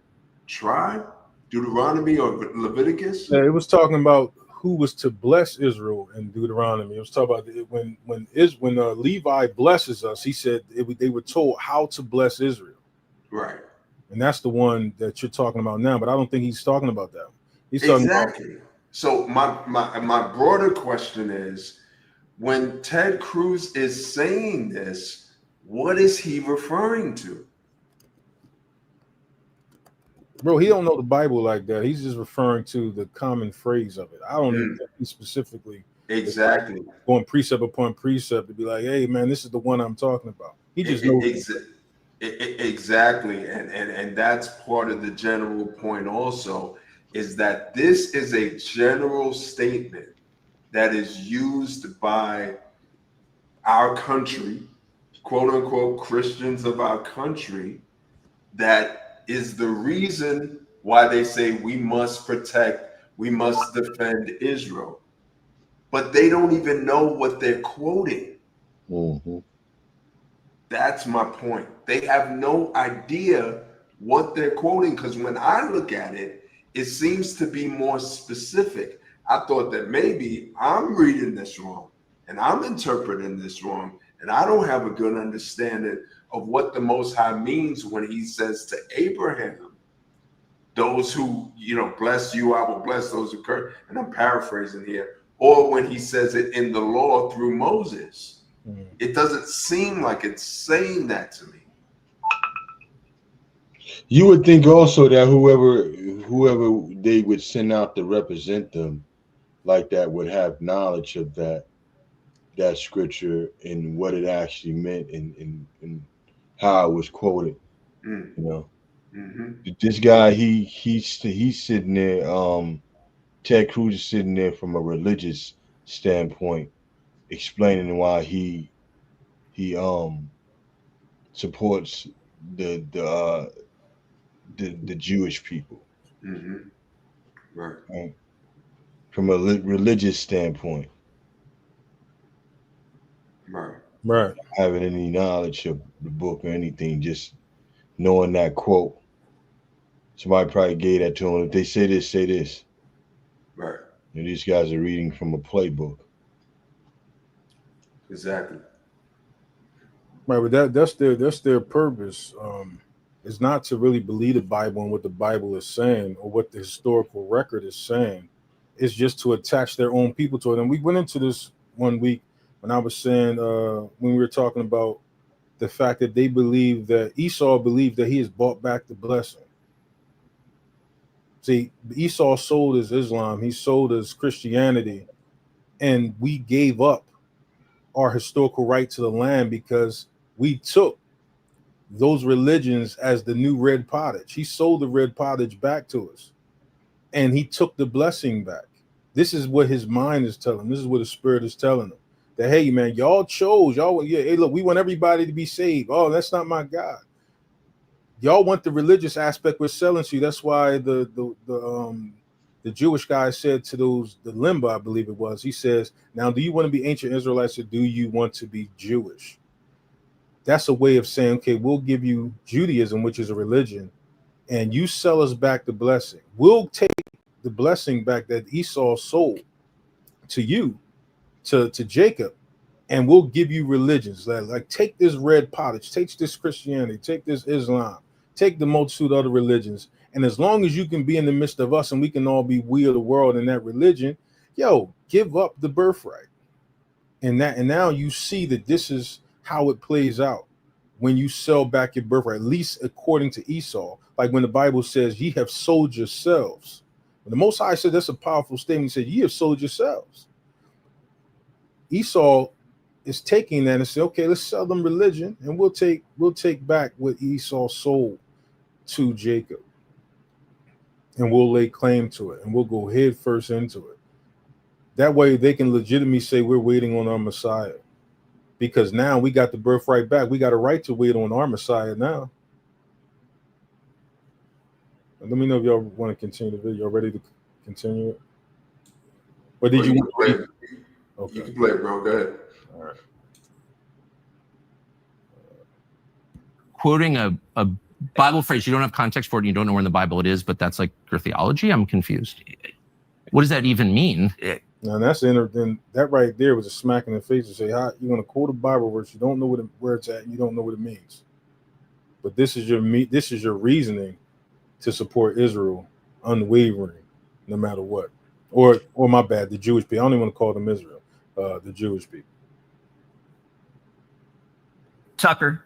tribe, Deuteronomy or Leviticus. Yeah, it was talking about who was to bless Israel in Deuteronomy. It was talking about when Levi blesses us, he said they were told how to bless Israel. Right. And that's the one that you're talking about now, but I don't think he's talking about that one. He's talking Exactly. So my broader question is, when Ted Cruz is saying this, what is he referring to? Bro, he don't know the Bible like that. He's just referring to the common phrase of it. I don't even think he specifically going precept upon precept to be like, hey man, this is the one I'm talking about. He just knows. Exactly. And that's part of the general point also, is that this is a general statement that is used by our country, quote unquote Christians of our country, that is the reason why they say we must protect, we must defend Israel. But they don't even know what they're quoting. Mm-hmm. That's my point. They have no idea what they're quoting, because when I look at it, it seems to be more specific. I thought that maybe I'm reading this wrong and I'm interpreting this wrong, and I don't have a good understanding of what the Most High means when he says to Abraham, those who, bless you, I will bless those who curse. And I'm paraphrasing here. Or when he says it in the law through Moses. It doesn't seem like it's saying that to me. You would think also that whoever they would send out to represent them like that would have knowledge of that scripture and what it actually meant and how it was quoted. This guy, he's sitting there. Ted Cruz is sitting there from a religious standpoint, explaining why he supports the Jewish people. Mm-hmm. Right. From a religious standpoint. Right. Having any knowledge of the book or anything, just knowing that quote. Somebody probably gave that to him. If they say this, say this. Right. And these guys are reading from a playbook. Exactly. Right, but that's their purpose. It's not to really believe the Bible and what the Bible is saying or what the historical record is saying. It's just to attach their own people to it. And we went into this one week when I was saying when we were talking about the fact that they believe that Esau believed that he has bought back the blessing. See, Esau sold his Islam, he sold his Christianity, and we gave up our historical right to the land because we took those religions as the new red pottage. He sold the red pottage back to us, and he took the blessing back. This is what his mind is telling him. This is what the spirit is telling him. That, hey, man, y'all chose. Hey, look, we want everybody to be saved. Oh, that's not my God. Y'all want the religious aspect we're selling to you. That's why the Jewish guy said to the Limba, I believe it was, he says, now, do you want to be ancient Israelites or do you want to be Jewish? That's a way of saying, okay, we'll give you Judaism, which is a religion, and you sell us back the blessing, we'll take the blessing back that Esau sold to you, to Jacob, and we'll give you religions. Like take this red pottage, take this Christianity, take this Islam, take the multitude of other religions. And as long as you can be in the midst of us and we can all be we of the world in that religion, give up the birthright. And now you see that this is how it plays out when you sell back your birthright, at least according to Esau. Like when the Bible says, ye have sold yourselves. When the Most High said, that's a powerful statement. He said, ye have sold yourselves. Esau is taking that and say, okay, let's sell them religion, and we'll take back what Esau sold to Jacob, and we'll lay claim to it, and we'll go head first into it. That way they can legitimately say we're waiting on our Messiah, because now we got the birthright back. We got a right to wait on our Messiah now. And let me know if y'all want to continue the video. Y'all ready to continue it? Or did you play it? Okay. You can play it, bro. Go ahead. All right. Quoting a Bible phrase, you don't have context for it, and you don't know where in the Bible it is, but that's like your theology? I'm confused. What does that even mean? Now that's then that right there was a smack in the face to say, how you want to quote a Bible verse, you don't know where it's at, and you don't know what it means. But this is your reasoning to support Israel, unwavering, no matter what. Or my bad, the Jewish people. I don't even want to call them Israel, the Jewish people. Tucker,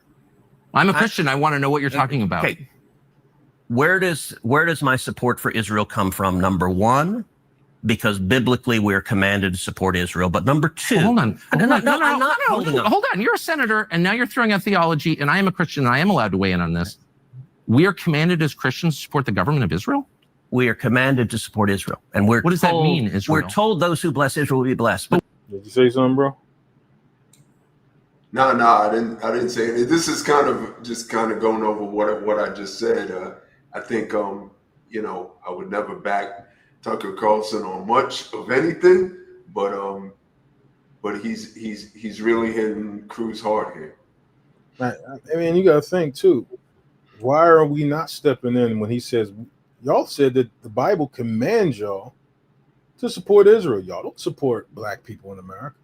I'm a Christian. I want to know what you're talking about. Okay. Where does my support for Israel come from? Number one, because biblically we're commanded to support Israel. But number two, hold on. I'm not holding on. Hold on. You're a senator, and now you're throwing out theology, and I am a Christian, and I am allowed to weigh in on this. We are commanded as Christians to support the government of Israel? We are commanded to support Israel. And what does that mean, Israel? We're told those who bless Israel will be blessed. But did you say something, bro? No, I didn't say it. This is kind of going over what I just said. I think I would never back Tucker Carlson on much of anything, but he's really hitting Cruz hard here. I mean, you got to think too. Why are we not stepping in when he says, y'all said that the Bible commands y'all to support Israel? Y'all don't support black people in America.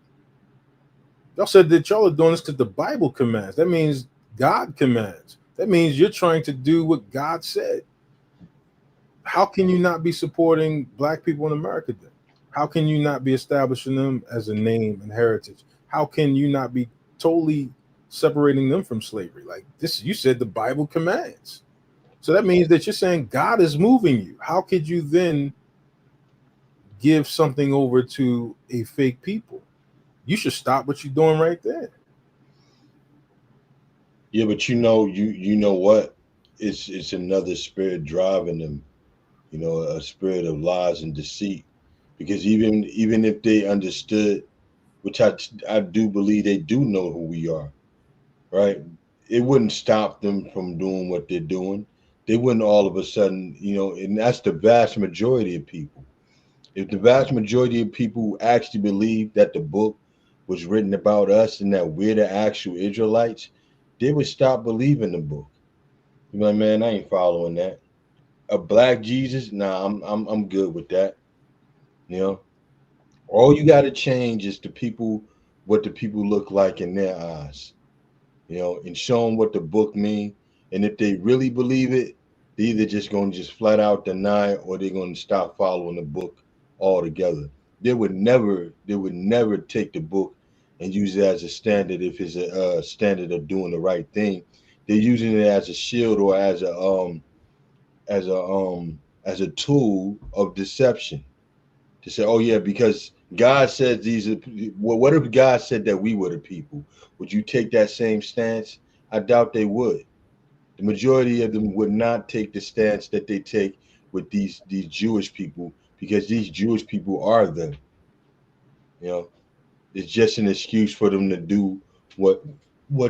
Y'all said that y'all are doing this because the Bible commands. That means God commands. That means you're trying to do what God said. How can you not be supporting black people in America then? How can you not be establishing them as a name and heritage? How can you not be totally separating them from slavery? Like this, you said the Bible commands. So that means that you're saying God is moving you. How could you then give something over to a fake people? You should stop what you're doing right there. Yeah, but you know what? It's another spirit driving them. A spirit of lies and deceit. Because even if they understood, which I do believe they do know who we are, right? It wouldn't stop them from doing what they're doing. They wouldn't all of a sudden, and that's the vast majority of people. If the vast majority of people actually believe that the book was written about us and that we're the actual Israelites, they would stop believing the book. You're like, man, I ain't following that. A black Jesus? Nah, I'm good with that. All you got to change is what the people look like in their eyes. And show them what the book means. And if they really believe it, they're either just going to just flat out deny it, or they're going to stop following the book altogether. They would never take the book and use it as a standard if it's a standard of doing the right thing. They're using it as a shield or as a tool of deception to say, oh yeah, because God said these are. Well, what if God said that we were the people? Would you take that same stance? I doubt they would. The majority of them would not take the stance that they take with these Jewish people, because these Jewish people are them. It's just an excuse for them to do what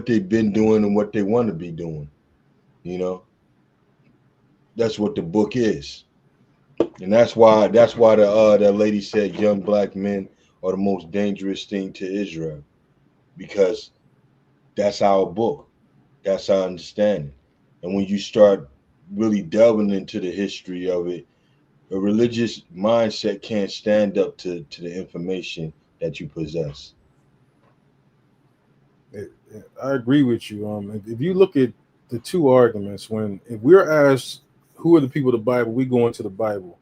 they've been doing and what they want to be doing. That's what the book is. And that's why that lady said young black men are the most dangerous thing to Israel, because that's our book. That's our understanding. And when you start really delving into the history of it, a religious mindset can't stand up to the information that you possess. I agree with you. If you look at the two arguments, if we're asked who are the people of the Bible, we go into the Bible.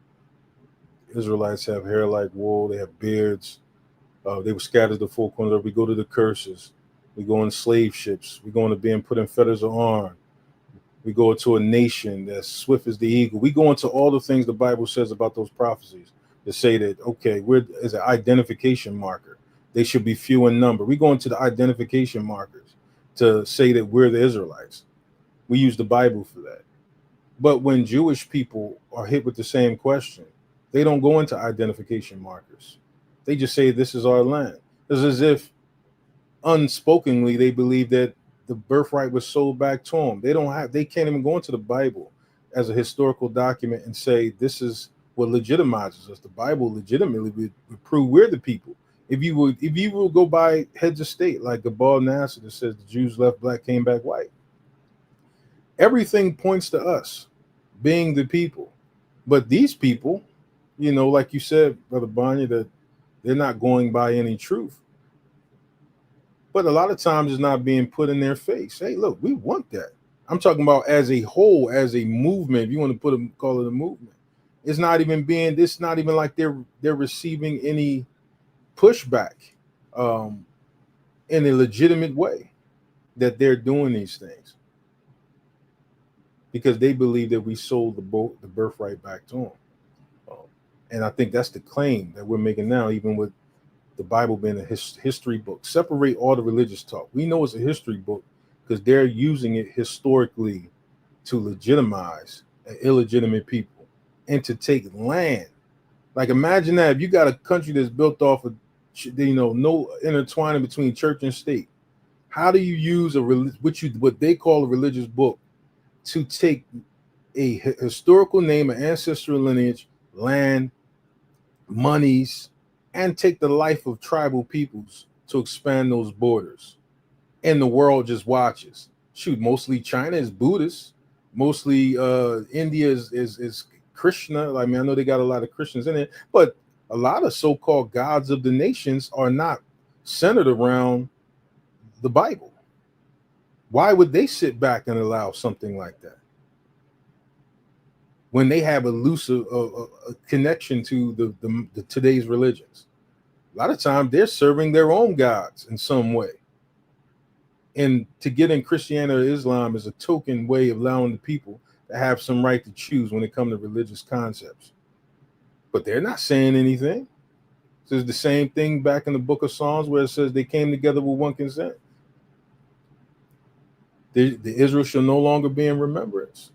Israelites have hair like wool, they have beards, they were scattered the four corners. We go to the curses, we go on slave ships, we go into being put in fetters of iron, we go into a nation that's swift as the eagle. We go into all the things the Bible says about those prophecies to say that, okay, we're as an identification marker. They should be few in number. We go into the identification markers to say that we're the Israelites. We use the Bible for that. But when Jewish people are hit with the same question, they don't go into identification markers. They just say, this is our land. It's as if unspokenly they believe that the birthright was sold back to them. They can't even go into the Bible as a historical document and say, this is what legitimizes us. The Bible legitimately would prove we're the people. If you will go by heads of state, like Gabal Nasser that says the Jews left black, came back white. Everything points to us being the people. But these people, like you said, Brother Banya, that they're not going by any truth. But a lot of times it's not being put in their face. Hey, look, we want that. I'm talking about as a whole, as a movement. If you want to call it a movement, it's not even like they're receiving any pushback in a legitimate way that they're doing these things, because they believe that we sold the birthright back to them. And I think that's the claim that we're making now, even with the Bible being a history book. Separate all the religious talk. We know it's a history book because they're using it historically to legitimize an illegitimate people and to take land. Like, imagine that if you got a country that's built off of, no intertwining between church and state. How do you use what they call a religious book to take a historical name, an ancestral lineage, land, monies, and take the life of tribal peoples to expand those borders? And the world just watches. Shoot, mostly China is Buddhist, mostly India is Krishna. I mean, I know they got a lot of Christians in it, but a lot of so-called gods of the nations are not centered around the Bible. Why would they sit back and allow something like that when they have a connection to the today's religions? A lot of times they're serving their own gods in some way. And to get in Christianity or Islam is a token way of allowing the people to have some right to choose when it comes to religious concepts. But they're not saying anything. So it's the same thing back in the book of Psalms where it says they came together with one consent. The Israel shall no longer be in remembrance.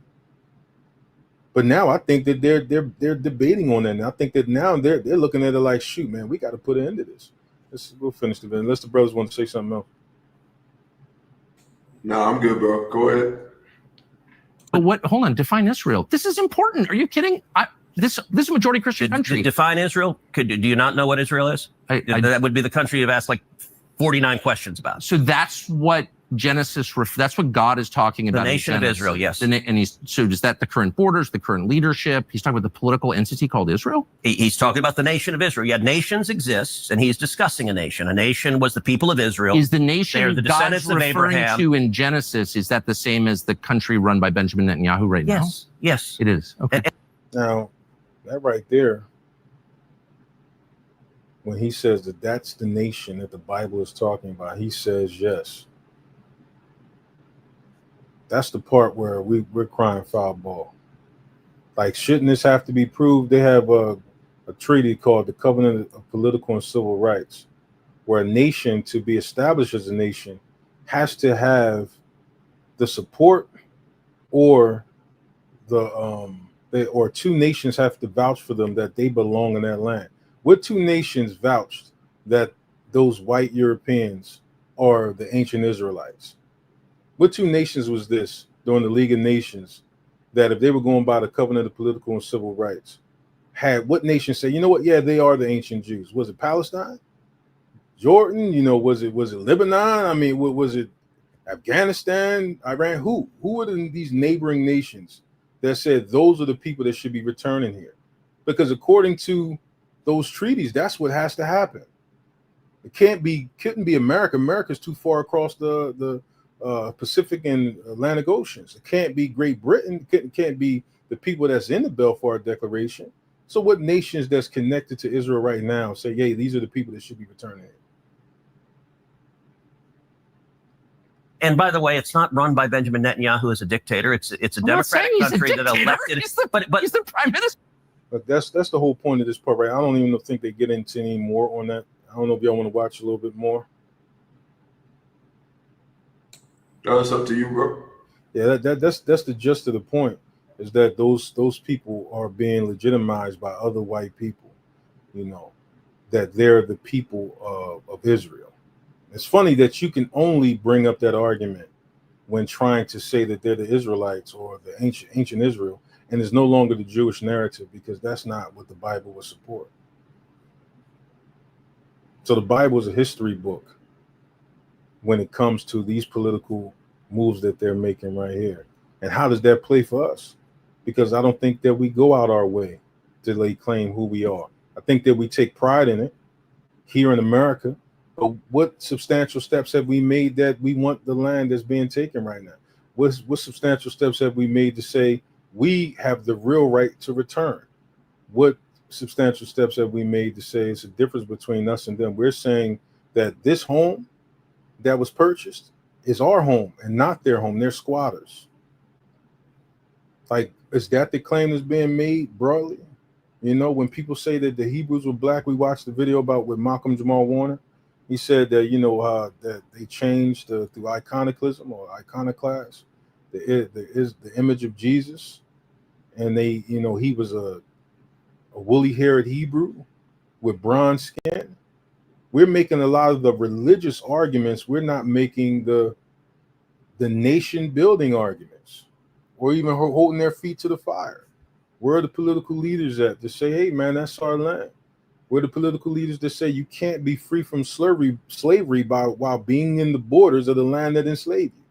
But now I think that they're debating on that. And I think that now they're looking at it like, shoot, man, we got to put an end to this. We'll finish the video unless the brothers want to say something else. No, I'm good, bro. Go ahead. But hold on, define Israel. This is important. Are you kidding? This is a majority Christian country. Define Israel? Do you not know what Israel is? That would be the country you've asked like 49 questions about. So that's what Genesis, that's what God is talking about. The nation of Israel, yes. So is that the current borders, the current leadership? He's talking about the political entity called Israel? He's talking about the nation of Israel. Yeah, nations exist, and he's discussing a nation. A nation was the people of Israel. Is the nation They're the God's descendants of referring Abraham. to in Genesis, is that the same as the country run by Benjamin Netanyahu right now? Yes. It is. Okay. Now, that right there, when he says that that's the nation that the Bible is talking about, he says yes. That's the part where we're crying foul ball. Like, shouldn't this have to be proved? They have a treaty called the Covenant of Political and Civil Rights, where a nation, to be established as a nation, has to have the support or or two nations have to vouch for them that they belong in that land. What two nations vouched that those white Europeans are the ancient Israelites? What two nations was this during the League of Nations that if they were going by the Covenant of Political and Civil Rights, what nation say, you know what? Yeah, they are the ancient Jews. Was it Palestine? Jordan? Was it Lebanon? I mean, was it Afghanistan, Iran? Who are these neighboring nations that said those are the people that should be returning here. Because according to those treaties, that's what has to happen. It couldn't be America. America's too far across the Pacific and Atlantic Oceans. It can't be Great Britain. It can't be the people that's in the Balfour Declaration. So what nations that's connected to Israel right now say, "Hey, these are the people that should be returning"? And by the way, it's not run by Benjamin Netanyahu as a dictator. It's a democratic country that elected. But he's the prime minister. But that's the whole point of this part, right? I don't even think they get into any more on that. I don't know if y'all want to watch a little bit more. It's up to you, bro. Yeah, that's the gist of the point, is that those people are being legitimized by other white people, you know, that they're the people of Israel. It's funny that you can only bring up that argument when trying to say that they're the Israelites or the ancient Israel, and it's no longer the Jewish narrative, because that's not what the Bible would support. So the Bible is a history book when it comes to these political moves that they're making right here. And how does that play for us? Because I don't think that we go out our way to lay claim who we are. I think that we take pride in it here in America. But what substantial steps have we made that we want the land that's being taken right now? What substantial steps have we made to say we have the real right to return? What substantial steps have we made to say it's a difference between us and them? We're saying that this home that was purchased is our home and not their home. They're squatters. Like, is that the claim that's being made broadly? You know, when people say that the Hebrews were black, we watched the video about with Malcolm Jamal Warner. He said that, you know, that they changed through iconoclasm or iconoclast, the image of Jesus. And they, you know, he was a woolly-haired Hebrew with bronze skin. We're making a lot of the religious arguments. We're not making the nation-building arguments, or even holding their feet to the fire. Where are the political leaders at to say, "Hey, man, that's our land"? Where are the political leaders that say you can't be free from slavery while being in the borders of the land that enslaved you?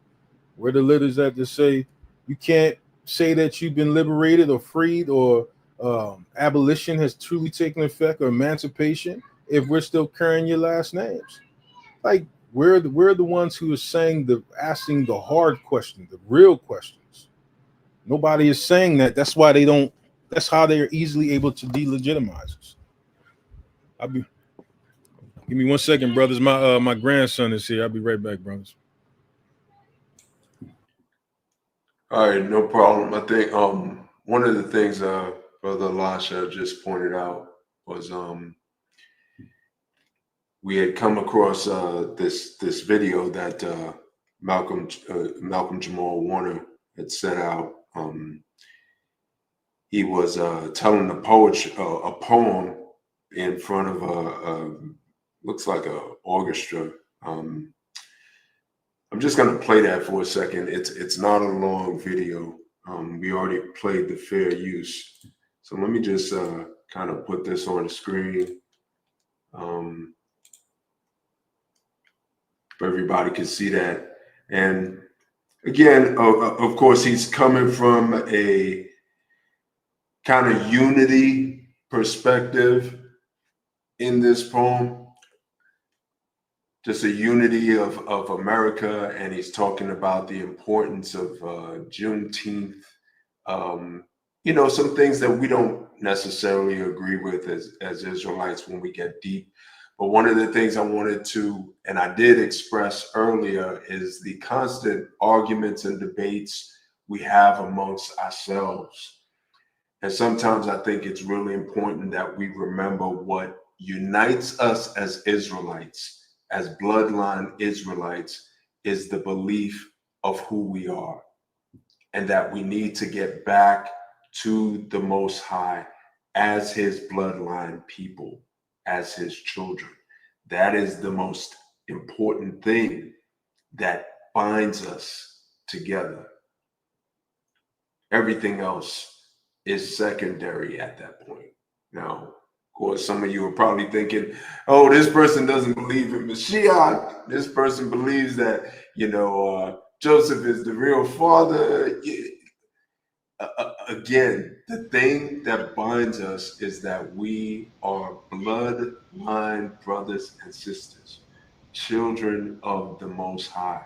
Where are the leaders at to say you can't say that you've been liberated or freed, or abolition has truly taken effect, or emancipation, if we're still carrying your last names? Like, we're the ones who are saying asking the hard questions, the real questions. Nobody is saying that. That's why they don't. That's how they are easily able to delegitimize us. Give me 1 second, brothers. My grandson is here. I'll be right back, brothers. All right, no problem. I think one of the things Brother Elisha just pointed out was we had come across this video that Malcolm Jamal Warner had set out. He was telling a poem in front of looks like a orchestra. I'm just gonna play that for a second. It's not a long video. We already played the fair use, so let me just kind of put this on the screen. So everybody can see that. And again, of course, he's coming from a kind of unity perspective in this poem, just a unity of America, and he's talking about the importance of Juneteenth. You know, some things that we don't necessarily agree with as Israelites when we get deep. But one of the things I wanted to, and I did express earlier, is the constant arguments and debates we have amongst ourselves. And sometimes I think it's really important that we remember what unites us as Israelites, as bloodline Israelites, is the belief of who we are, and that we need to get back to the Most High as his bloodline people, as his children. That is the most important thing that binds us together. Everything else is secondary at that point. Now, of course, some of you are probably thinking, oh, this person doesn't believe in Mashiach. This person believes that, you know, Joseph is the real father. again, the thing that binds us is that we are bloodline brothers and sisters, children of the Most High.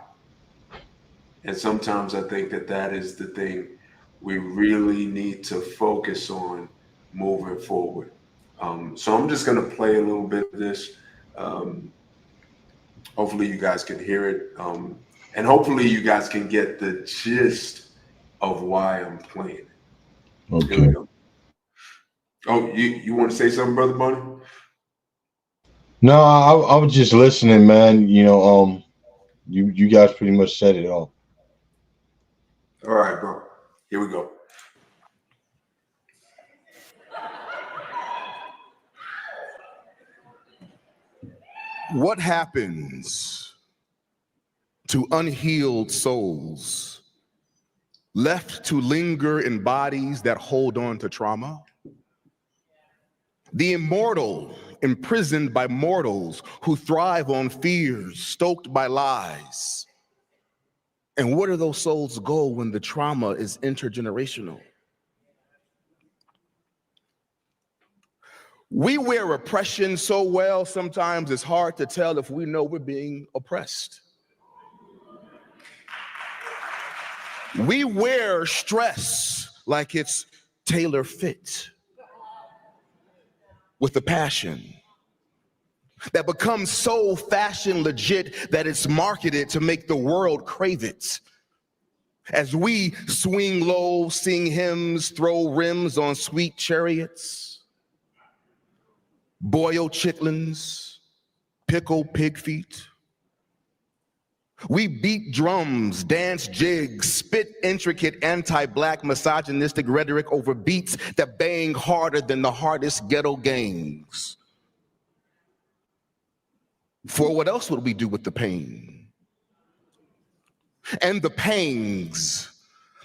And sometimes I think that that is the thing we really need to focus on moving forward. So I'm just going to play a little bit of this. Hopefully you guys can hear it. And hopefully you guys can get the gist of why I'm playing it. Okay. Here we go. Oh, you want to say something, Brother Bunny? No, I was just listening, man. You guys pretty much said it all. All right, bro. Here we go. What happens to unhealed souls left to linger in bodies that hold on to trauma? The immortal imprisoned by mortals who thrive on fears stoked by lies. And where do those souls go when the trauma is intergenerational? We wear oppression so well, sometimes it's hard to tell if we know we're being oppressed. We wear stress like it's tailor fit, with a passion that becomes so fashion legit that it's marketed to make the world crave it. As we swing low, sing hymns, throw rims on sweet chariots, boil chitlins, pickle pig feet. We beat drums, dance jigs, spit intricate anti-black misogynistic rhetoric over beats that bang harder than the hardest ghetto gangs. For what else would we do with the pain and the pangs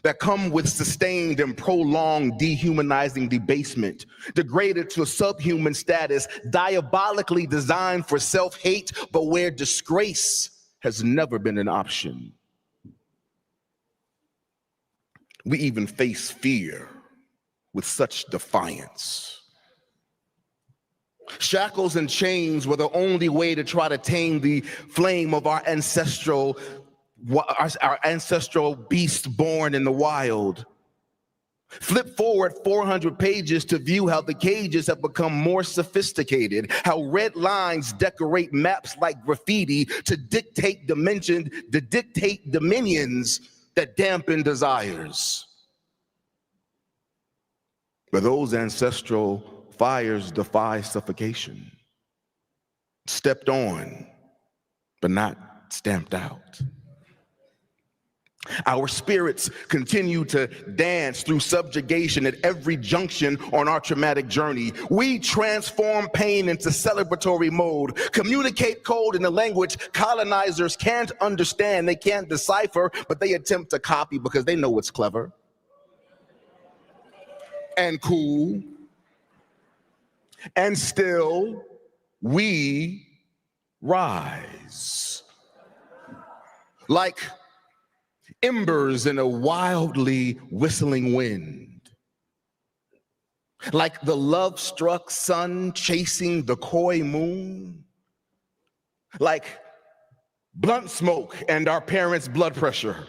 that come with sustained and prolonged dehumanizing debasement, degraded to a subhuman status, diabolically designed for self-hate, but where disgrace has never been an option? We even face fear with such defiance. Shackles and chains were the only way to try to tame the flame of our ancestral beast born in the wild. Flip forward 400 pages to view how the cages have become more sophisticated, how red lines decorate maps like graffiti to dictate dominions that dampen desires. But those ancestral fires defy suffocation, stepped on, but not stamped out. Our spirits continue to dance through subjugation at every junction on our traumatic journey. We transform pain into celebratory mode, communicate code in a language colonizers can't understand, they can't decipher, but they attempt to copy because they know it's clever and cool. And still, we rise like embers in a wildly whistling wind, like the love-struck sun chasing the coy moon, like blunt smoke and our parents' blood pressure.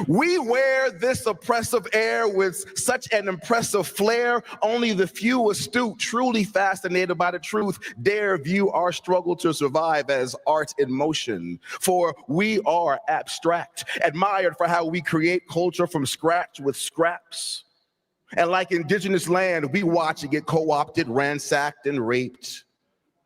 We wear this oppressive air with such an impressive flair, only the few astute, truly fascinated by the truth, dare view our struggle to survive as art in motion. For we are abstract, admired for how we create culture from scratch with scraps. And like indigenous land, we watch it get co-opted, ransacked, and raped,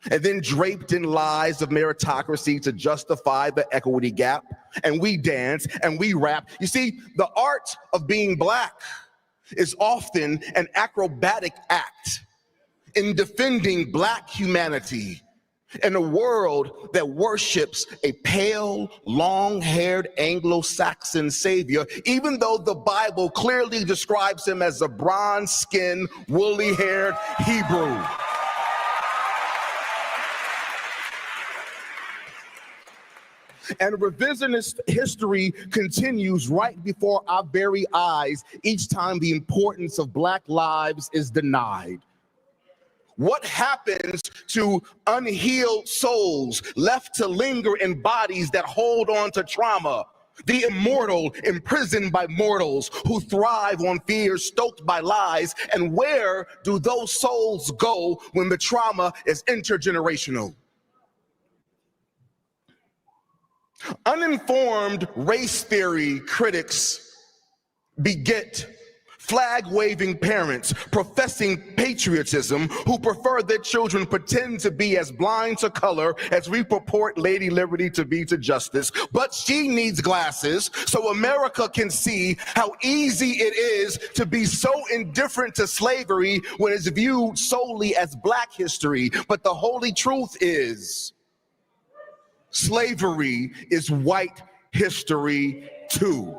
and then draped in lies of meritocracy to justify the equity gap. And we dance and we rap. You see, the art of being Black is often an acrobatic act in defending Black humanity in a world that worships a pale, long-haired Anglo-Saxon savior, even though the Bible clearly describes him as a bronze-skinned, woolly-haired Hebrew. And revisionist history continues right before our very eyes each time the importance of Black lives is denied. What happens to unhealed souls left to linger in bodies that hold on to trauma? The immortal imprisoned by mortals who thrive on fears stoked by lies. And where do those souls go when the trauma is intergenerational? Uninformed race theory critics beget flag-waving parents professing patriotism who prefer their children pretend to be as blind to color as we purport Lady Liberty to be to justice. But she needs glasses so America can see how easy it is to be so indifferent to slavery when it's viewed solely as Black history. But the holy truth is, slavery is white history too.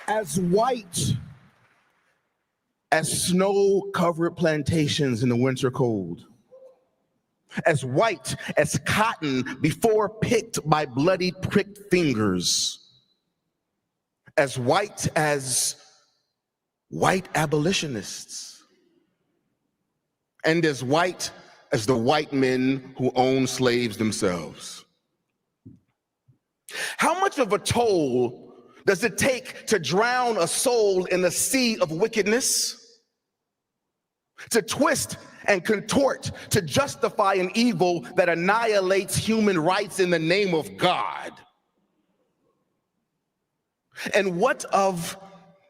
As white as snow-covered plantations in the winter cold, as white as cotton before picked by bloody pricked fingers, as white as white abolitionists, and as white as the white men who own slaves themselves. How much of a toll does it take to drown a soul in a sea of wickedness? To twist and contort to justify an evil that annihilates human rights in the name of God? And what of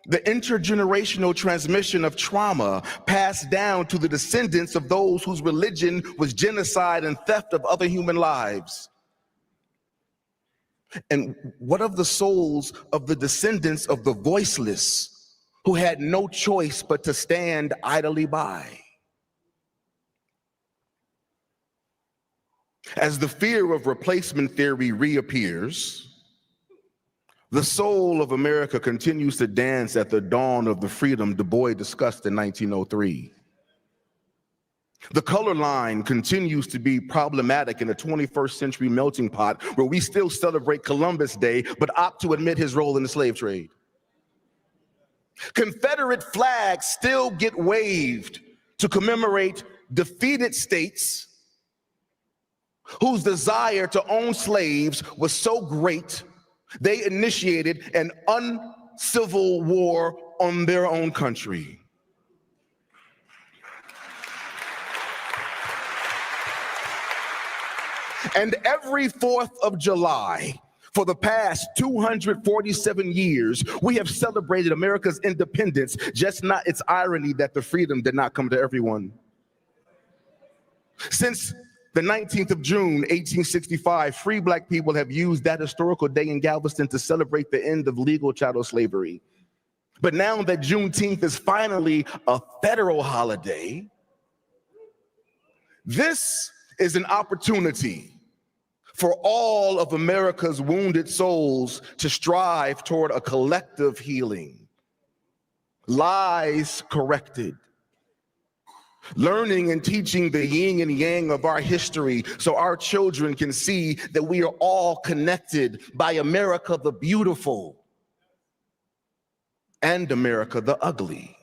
the intergenerational transmission of trauma passed down to the descendants of those whose religion was genocide and theft of other human lives? And what of the souls of the descendants of the voiceless who had no choice but to stand idly by? As the fear of replacement theory reappears, the soul of America continues to dance at the dawn of the freedom Du Bois discussed in 1903. The color line continues to be problematic in a 21st century melting pot where we still celebrate Columbus Day, but opt to admit his role in the slave trade. Confederate flags still get waved to commemorate defeated states whose desire to own slaves was so great, they initiated an uncivil war on their own country. And every 4th of July, for the past 247 years, we have celebrated America's independence, just not its irony that the freedom did not come to everyone. Since the 19th of June, 1865, free Black people have used that historical day in Galveston to celebrate the end of legal chattel slavery. But now that Juneteenth is finally a federal holiday, this is an opportunity for all of America's wounded souls to strive toward a collective healing. Lies corrected. Learning and teaching the yin and yang of our history so our children can see that we are all connected by America the beautiful and America the ugly.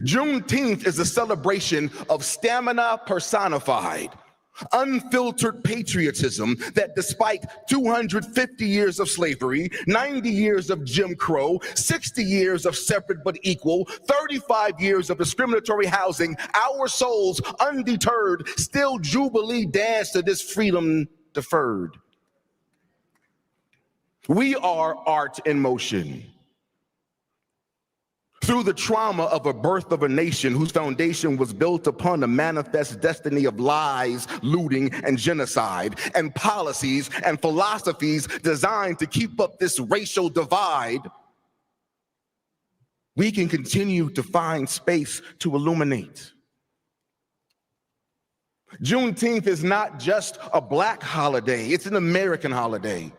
Juneteenth is a celebration of stamina personified, unfiltered patriotism that despite 250 years of slavery, 90 years of Jim Crow, 60 years of separate but equal, 35 years of discriminatory housing, our souls undeterred still jubilee dance to this freedom deferred. We are art in motion. Through the trauma of a birth of a nation whose foundation was built upon a manifest destiny of lies, looting, and genocide, and policies and philosophies designed to keep up this racial divide, we can continue to find space to illuminate. Juneteenth is not just a Black holiday, it's an American holiday.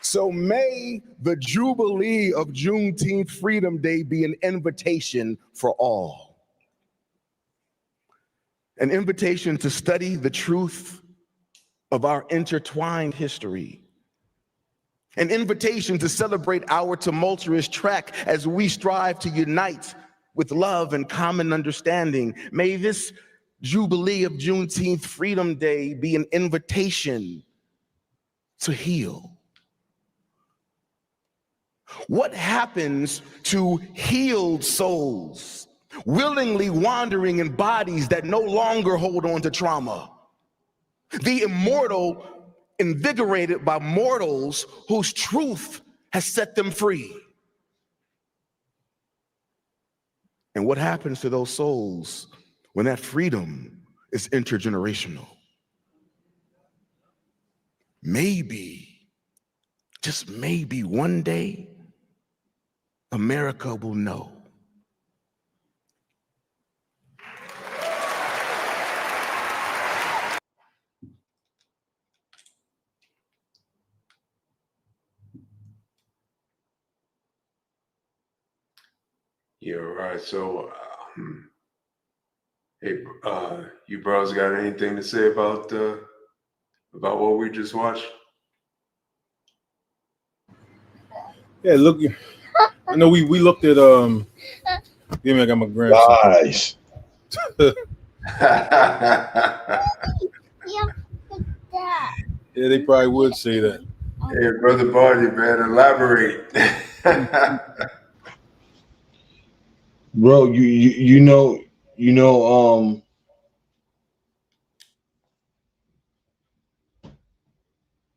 So may the Jubilee of Juneteenth Freedom Day be an invitation for all. An invitation to study the truth of our intertwined history. An invitation to celebrate our tumultuous track as we strive to unite with love and common understanding. May this Jubilee of Juneteenth Freedom Day be an invitation to heal. What happens to healed souls willingly wandering in bodies that no longer hold on to trauma? The immortal invigorated by mortals whose truth has set them free. And what happens to those souls when that freedom is intergenerational? Maybe, just maybe one day, America will know. Yeah, right. So, hey, you bros got anything to say about what we just watched? Yeah, look, I know we looked at give me, I got my grandson. Guys. Yeah, they probably would say that. Hey, Brother Barney, man, elaborate. Bro, you know,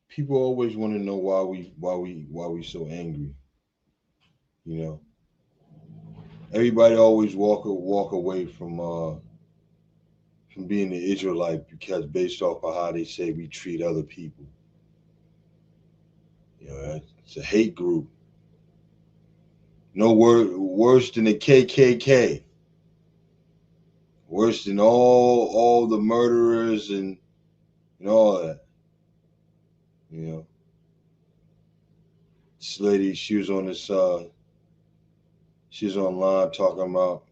people always want to know why we so angry. You know, everybody always walk away from being the Israelite because based off of how they say we treat other people. You know, it's a hate group. No worse than the KKK. Worse than all the murderers and all that. You know, this lady, she was on this she was online talking about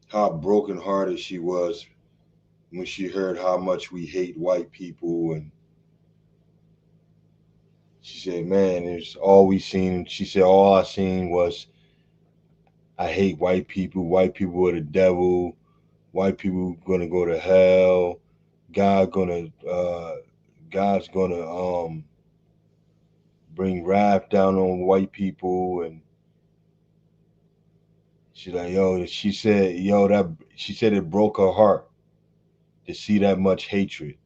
how brokenhearted she was when she heard how much we hate white people. And she said, man, it's all we seen. She said, all I seen was, I hate white people. White people are the devil. White people gonna go to hell. God's gonna bring wrath down on white people. And she's like, she said it broke her heart to see that much hatred.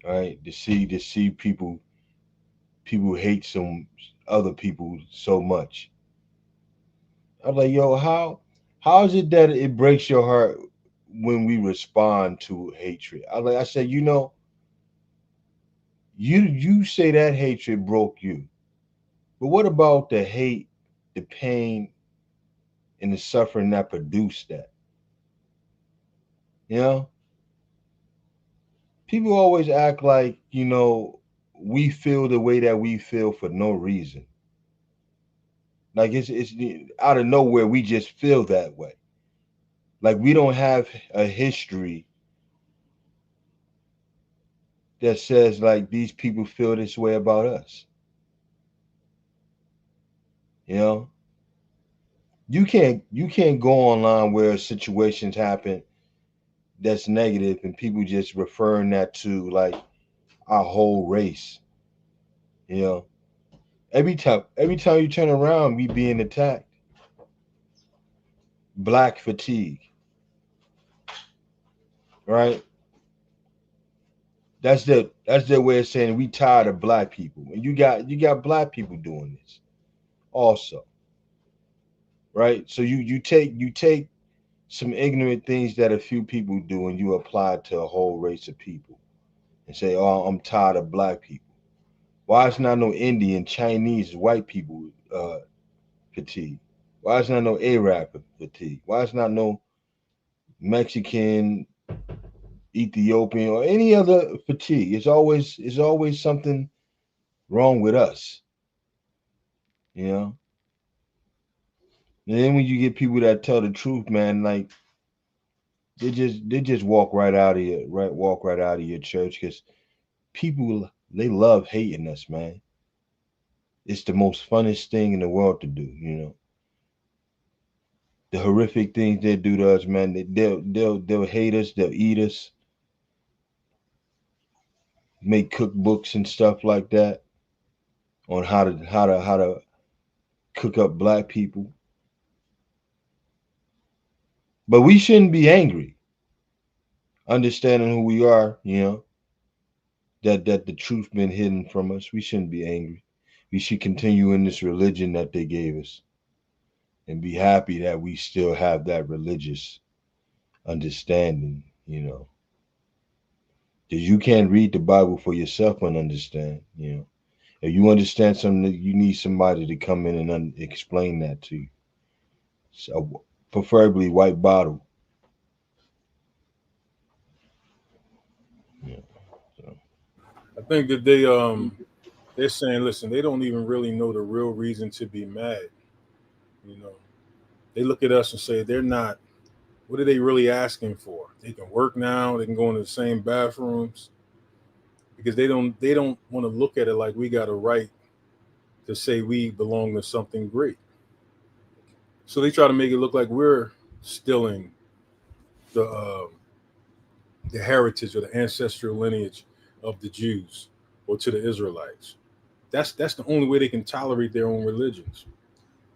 Right? To see people hate some other people so much. I was like, how is it that it breaks your heart when we respond to hatred? I said, you say that hatred broke you, but what about the hate, the pain, and the suffering that produced that? You know, people always act like we feel the way that we feel for no reason. Like it's out of nowhere, we just feel that way. Like we don't have a history that says like these people feel this way about us. You know, you can't go online where situations happen that's negative and people just referring that to like our whole race. You know, every time you turn around, we being attacked. Black fatigue, right? That's their way of saying we tired of black people. And you got black people doing this also. Right? So you take some ignorant things that a few people do and you apply it to a whole race of people and say, oh, I'm tired of black people. Why is not no Indian, Chinese, white people fatigue? Why is not no Arab fatigue? Why is not no Mexican, Ethiopian or any other fatigue. It's always something wrong with us. You know? And then when you get people that tell the truth, man, like they just walk right out of your church, because people, they love hating us, man. It's the most funnest thing in the world to do, you know. The horrific things they do to us, man, they'll hate us, they'll eat us, make cookbooks and stuff like that on how to cook up black people. But we shouldn't be angry, understanding who we are, you know, that the truth been hidden from us. We shouldn't be angry. We should continue in this religion that they gave us and be happy that we still have that religious understanding, you know. Because you can't read the Bible for yourself and understand, you know. If you understand something, you need somebody to come in and explain that to you. So, preferably white bottle. Yeah. So. I think that they're saying, listen, they don't even really know the real reason to be mad. You know, they look at us and say they're not. What are they really asking for? They can work now. They can go into the same bathrooms, because they don't want to look at it like we got a right to say we belong to something great. So they try to make it look like we're stealing the heritage or the ancestral lineage of the Jews or to the Israelites. That's the only way they can tolerate their own religions.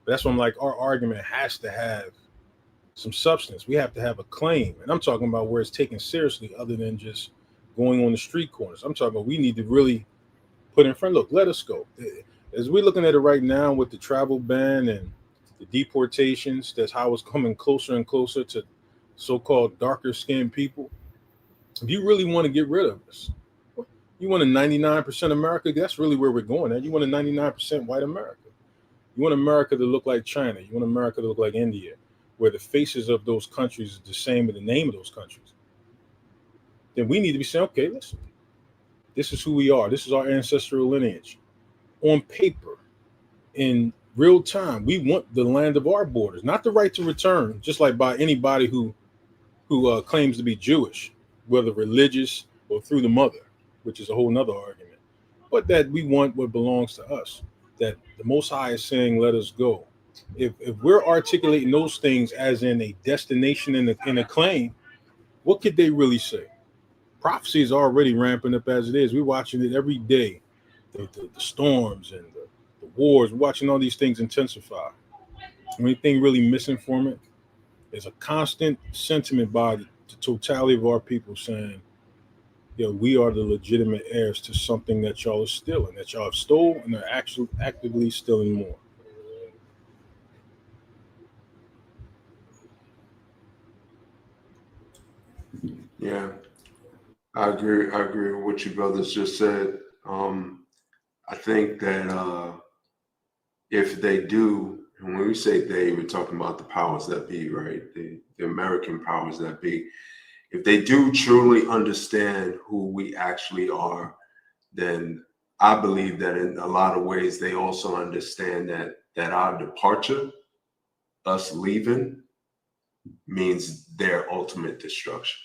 That's why I'm like, our argument has to have some substance. We have to have a claim. And I'm talking about where it's taken seriously, other than just going on the street corners. I'm talking about we need to really put in front, look, let us go. As we're looking at it right now with the travel ban and the deportations, that's how it's coming closer and closer to so-called darker skinned people. If you really want to get rid of us, you want a 99% America, that's really where we're going at. You want a 99% white America. You want America to look like China. You want America to look like India, where the faces of those countries is the same with the name of those countries. Then we need to be saying, okay, listen, this is who we are. This is our ancestral lineage. On paper, in real time, we want the land of our borders, not the right to return, just like by anybody who claims to be Jewish, whether religious or through the mother, which is a whole nother argument. But that we want what belongs to us, that the Most High is saying, let us go. If we're articulating those things as in a destination and a claim, what could they really say? Prophecy is already ramping up as it is. We're watching it every day. The storms and the wars, we're watching all these things intensify. Anything really missing from it is a constant sentiment by the totality of our people saying, yo, we are the legitimate heirs to something that y'all are stealing, that y'all have stole, and are actually actively stealing more. Yeah, I agree. I agree with what you brothers just said. I think that if they do, and when we say they, we're talking about the powers that be, right? The American powers that be. If they do truly understand who we actually are, then I believe that in a lot of ways they also understand that our departure, us leaving, means their ultimate destruction.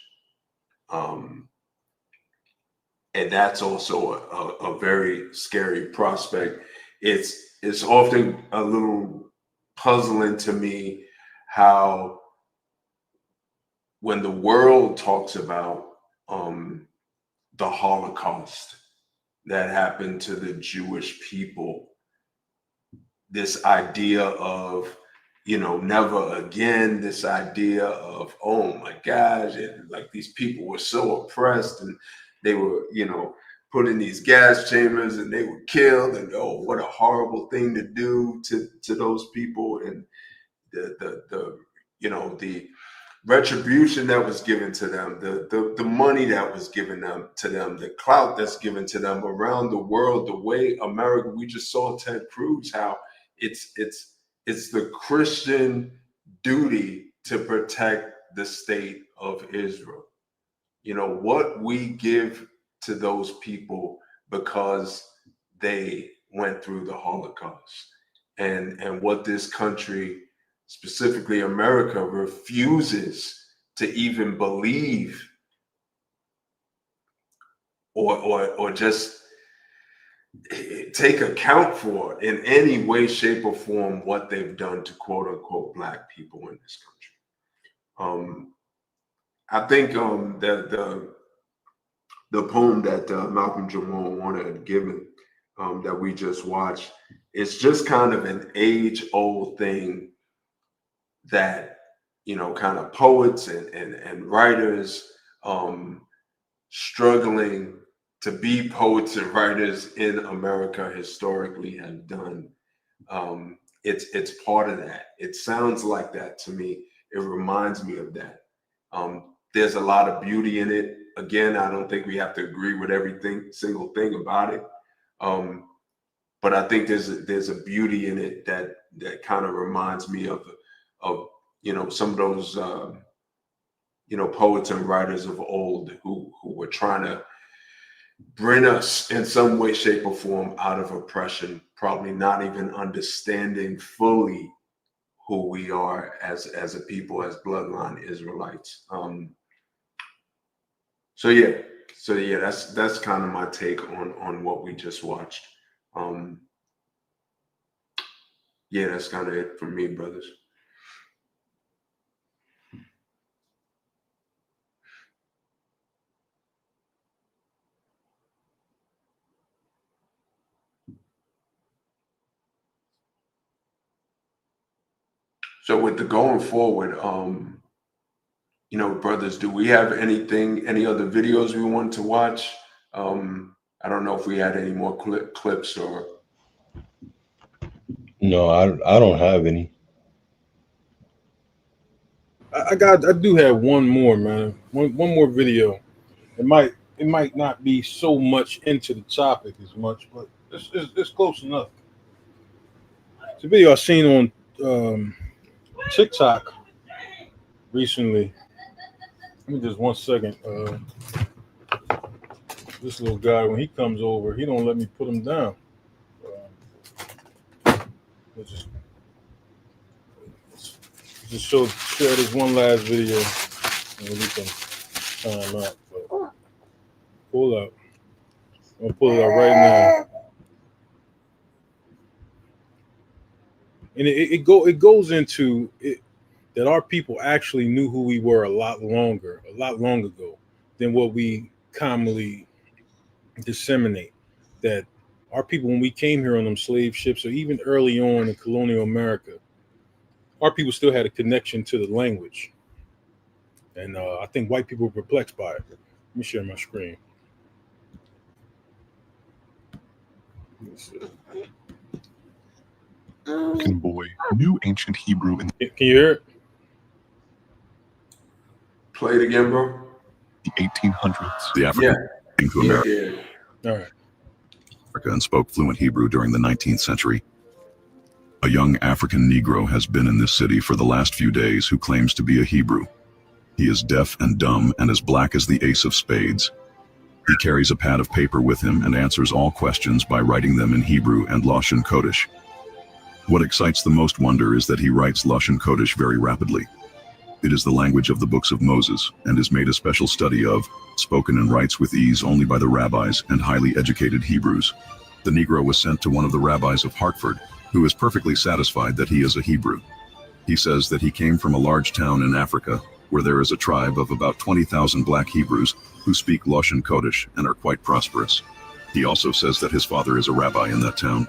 And that's also a very scary prospect. It's often a little puzzling to me how when the world talks about the Holocaust that happened to the Jewish people, this idea of, you know, never again, this idea of, oh my gosh, and like these people were so oppressed and they were, you know, put in these gas chambers and they were killed, and oh, what a horrible thing to do to those people. And the you know, the retribution that was given to them, the money that was given them to them, the clout that's given to them around the world, the way America, we just saw Ted Cruz, how it's the Christian duty to protect the state of Israel. You know, what we give to those people because they went through the Holocaust, and what this country, specifically America, refuses to even believe or just take account for in any way, shape, or form what they've done to quote unquote Black people in this country. I think that the poem that Malcolm Jamal Warner had given that we just watched, it's just kind of an age-old thing that, you know, kind of poets and writers struggling to be poets and writers in America historically have done. It's part of that. It sounds like that to me. It reminds me of that. There's a lot of beauty in it. Again, I don't think we have to agree with single thing about it. But I think there's a beauty in it that kind of reminds me of you know, some of those you know, poets and writers of old who were trying to bring us in some way, shape, or form out of oppression, probably not even understanding fully who we are as a people, as bloodline Israelites. So yeah, that's kind of my take on what we just watched. Yeah, that's kind of it for me, brothers. So with the going forward, you know, brothers, do we have any other videos we want to watch? I don't know if we had any more clips or. No, I don't have any. I do have one more, man. One more video. It might not be so much into the topic as much, but it's close enough. It's a video I seen on TikTok recently. Give me just 1 second. This little guy, when he comes over, he don't let me put him down. Just share this one last video, and we can time out. But pull up. I'm gonna pull it up right now. And it goes into it that our people actually knew who we were a lot long ago than what we commonly disseminate. That our people, when we came here on them slave ships, or even early on in colonial America, our people still had a connection to the language. And I think white people were perplexed by it. Let me share my screen. African boy knew ancient Hebrew in Can you hear it? Play it again, bro. The 1800s. The African came to America. All right. And spoke fluent Hebrew during the 19th century. A young African Negro has been in this city for the last few days who claims to be a Hebrew. He is deaf and dumb and as black as the ace of spades. He carries a pad of paper with him and answers all questions by writing them in Hebrew and Lashon Kodesh. What excites the most wonder is that he writes Lashon Kodesh very rapidly. It is the language of the books of Moses and is made a special study of, spoken and writes with ease only by the rabbis and highly educated Hebrews. The Negro was sent to one of the rabbis of Hartford, who is perfectly satisfied that he is a Hebrew. He says that he came from a large town in Africa where there is a tribe of about 20,000 black Hebrews who speak Lashon Kodesh and are quite prosperous. He also says that his father is a rabbi in that town.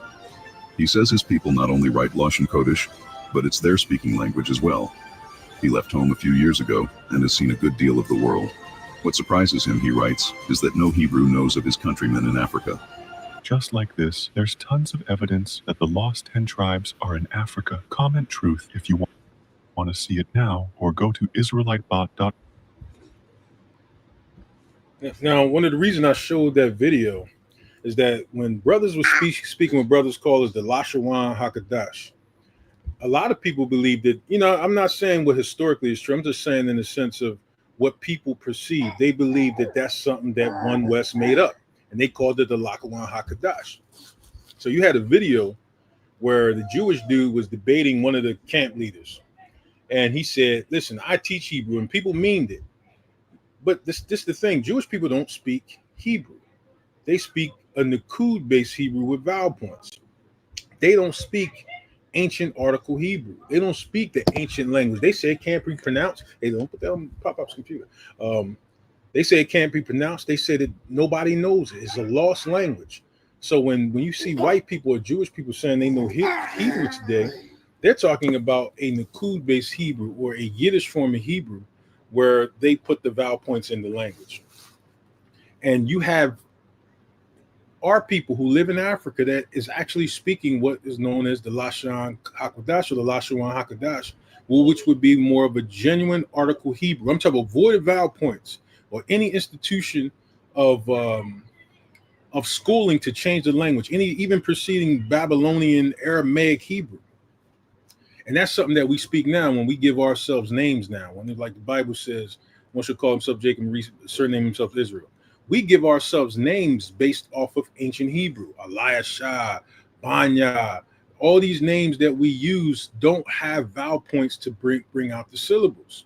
He says his people not only write Lashon Kodesh, but it's their speaking language as well. He left home a few years ago and has seen a good deal of the world. What surprises him, he writes, is that no Hebrew knows of his countrymen in Africa. Just like this, there's tons of evidence that the lost 10 tribes are in Africa. Comment truth if you want to see it now, or go to israelitebot.com. Now, one of the reasons I showed that video is that when brothers were speaking with brothers called as the Lashawan Hakadash, a lot of people believe that, you know, I'm not saying what historically is true. I'm just saying in the sense of what people perceive. They believe that that's something that One West made up, and they called it the Lakawan Hakadash. So you had a video where the Jewish dude was debating one of the camp leaders, and he said, "Listen, I teach Hebrew," and people meaned it. But this the thing: Jewish people don't speak Hebrew. They speak a Nakud-based Hebrew with vowel points. They don't speak ancient article Hebrew. They don't speak the ancient language. They say it can't be pronounced. They don't put that on Pop-Up's computer. They say it can't be pronounced. They say that nobody knows it. It's a lost language. So when you see white people or Jewish people saying they know Hebrew today, they're talking about a Nakud-based Hebrew or a Yiddish form of Hebrew where they put the vowel points in the language. And you have our people who live in Africa that is actually speaking what is known as the Lashon Hakodash or the Lashawan Hakodash, which would be more of a genuine article Hebrew. I'm talking about void of vowel points or any institution of schooling to change the language, even preceding Babylonian Aramaic Hebrew. And that's something that we speak now when we give ourselves names now. When, like the Bible says, one should call himself Jacob and surname himself Israel. We give ourselves names based off of ancient Hebrew. Eliashah, Banya, all these names that we use don't have vowel points to bring out the syllables,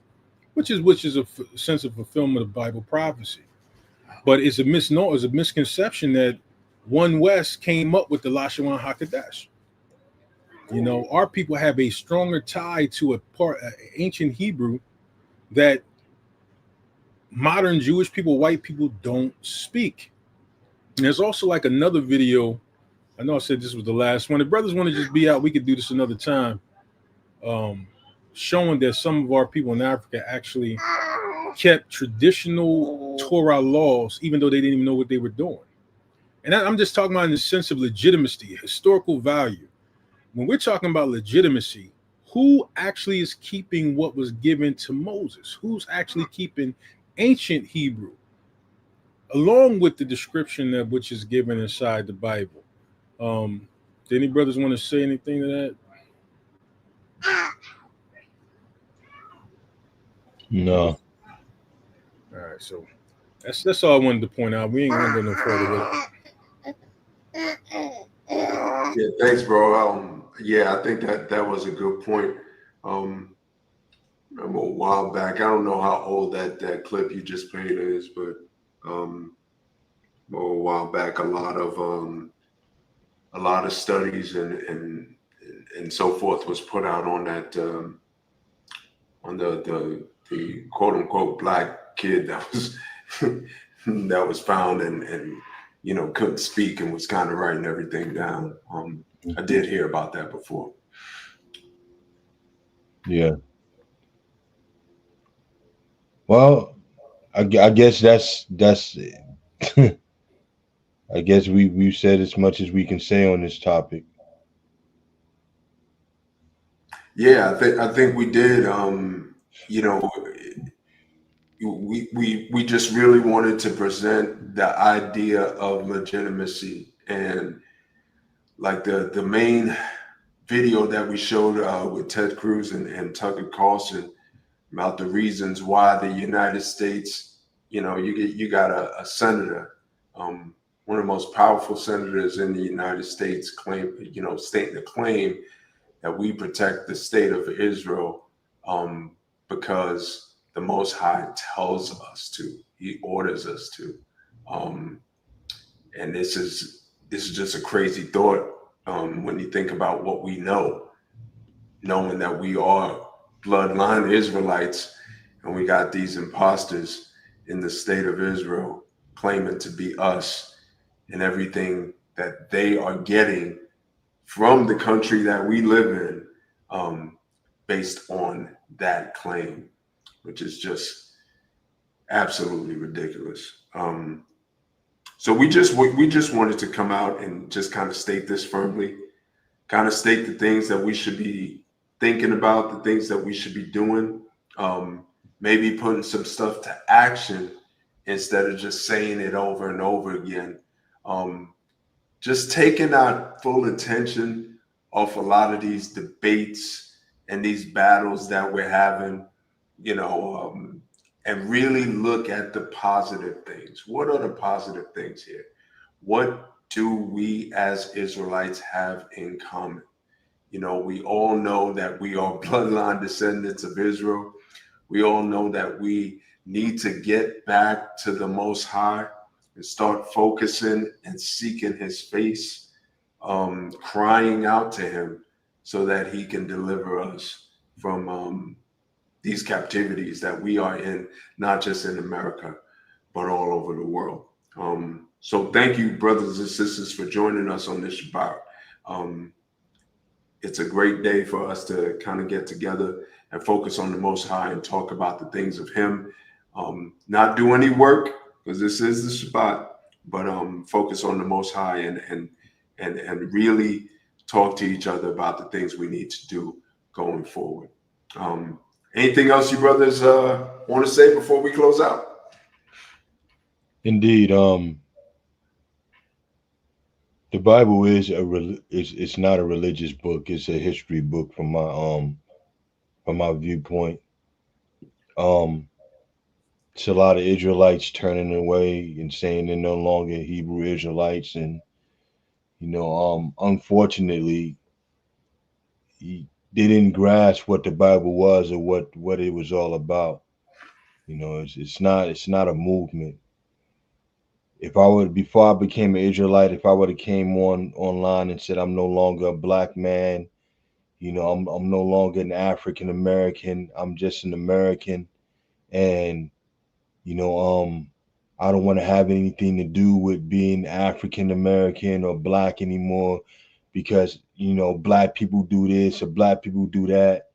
which is a sense of fulfillment of Bible prophecy. But it's a misconception that One West came up with the Lashawan Hakadash. You know, our people have a stronger tie to ancient Hebrew that modern Jewish people, white people don't speak. And there's also like another video. I know I said this was the last one. If brothers want to just be out, we could do this another time. Showing that some of our people in Africa actually kept traditional Torah laws, even though they didn't even know what they were doing. And I'm just talking about in the sense of legitimacy, historical value. When we're talking about legitimacy, who actually is keeping what was given to Moses? Who's actually keeping ancient Hebrew, along with the description of which is given inside the Bible? Do any brothers want to say anything to that? No. All right, so that's all I wanted to point out. We ain't gonna go no further with it. Yeah, thanks, bro. Yeah, I think that was a good point. Remember a while back, I don't know how old that clip you just played is, but a while back, a lot of studies and so forth was put out on that on the quote unquote black kid that was that was found and you know couldn't speak and was kind of writing everything down. I did hear about that before. Yeah. Well, I guess that's I guess we've said as much as we can say on this topic. Yeah, I think we did. You know, we just really wanted to present the idea of legitimacy, and like the main video that we showed with Ted Cruz and Tucker Carlson about the reasons why the United States, you know, you got a senator, one of the most powerful senators in the United States, stating a claim that we protect the state of Israel because the Most High tells us to. He orders us to, and this is just a crazy thought when you think about what we know, knowing that we are bloodline Israelites, and we got these imposters in the state of Israel claiming to be us, and everything that they are getting from the country that we live in based on that claim, which is just absolutely ridiculous. So we just wanted to come out and just kind of state this firmly, kind of state the things that we should be thinking about, the things that we should be doing, maybe putting some stuff to action instead of just saying it over and over again. Just taking our full attention off a lot of these debates and these battles that we're having, you know, and really look at the positive things. What are the positive things here? What do we as Israelites have in common? You know, we all know that we are bloodline descendants of Israel. We all know that we need to get back to the Most High and start focusing and seeking his face, crying out to him so that he can deliver us from these captivities that we are in, not just in America, but all over the world. So thank you, brothers and sisters, for joining us on this Shabbat. It's a great day for us to kind of get together and focus on the Most High and talk about the things of him. Not do any work, because this is the Shabbat, but focus on the Most High and really talk to each other about the things we need to do going forward. Anything else you brothers want to say before we close out? Indeed. The Bible is it's not a religious book. It's a history book from my viewpoint. It's a lot of Israelites turning away and saying they're no longer Hebrew Israelites, and unfortunately, they didn't grasp what the Bible was or what it was all about. It's not a movement. Before I became an Israelite, if I would have came online and said I'm no longer a black man, I'm no longer an African American, I'm just an American, and I don't want to have anything to do with being African American or black anymore because black people do this or black people do that.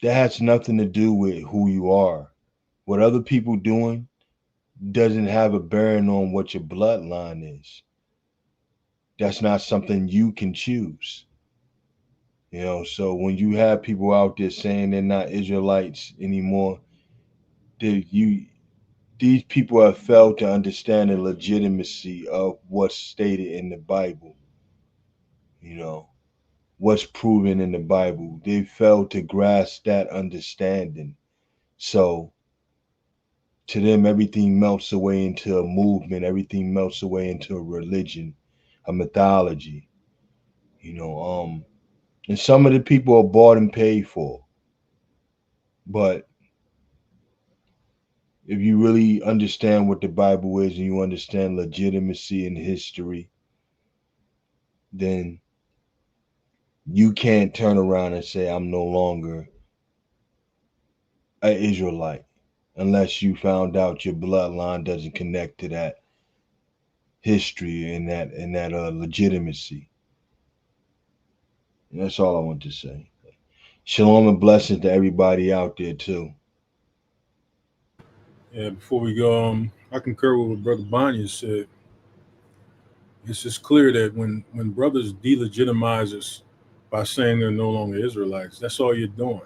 That has nothing to do with who you are. What other people doing doesn't have a bearing on what your bloodline is. That's not something you can choose. So when you have people out there saying they're not Israelites anymore, these people have failed to understand the legitimacy of what's stated in the Bible. What's proven in the Bible. They failed to grasp that understanding. So to them, everything melts away into a movement. Everything melts away into a religion, a mythology. And some of the people are bought and paid for. But if you really understand what the Bible is and you understand legitimacy in history, then you can't turn around and say, I'm no longer an Israelite, unless you found out your bloodline doesn't connect to that history and that legitimacy. And that's all I want to say. Shalom and blessings to everybody out there too. Yeah, before we go, I concur with what Brother Banya said. It's just clear that when brothers delegitimize us by saying they're no longer Israelites, that's all you're doing.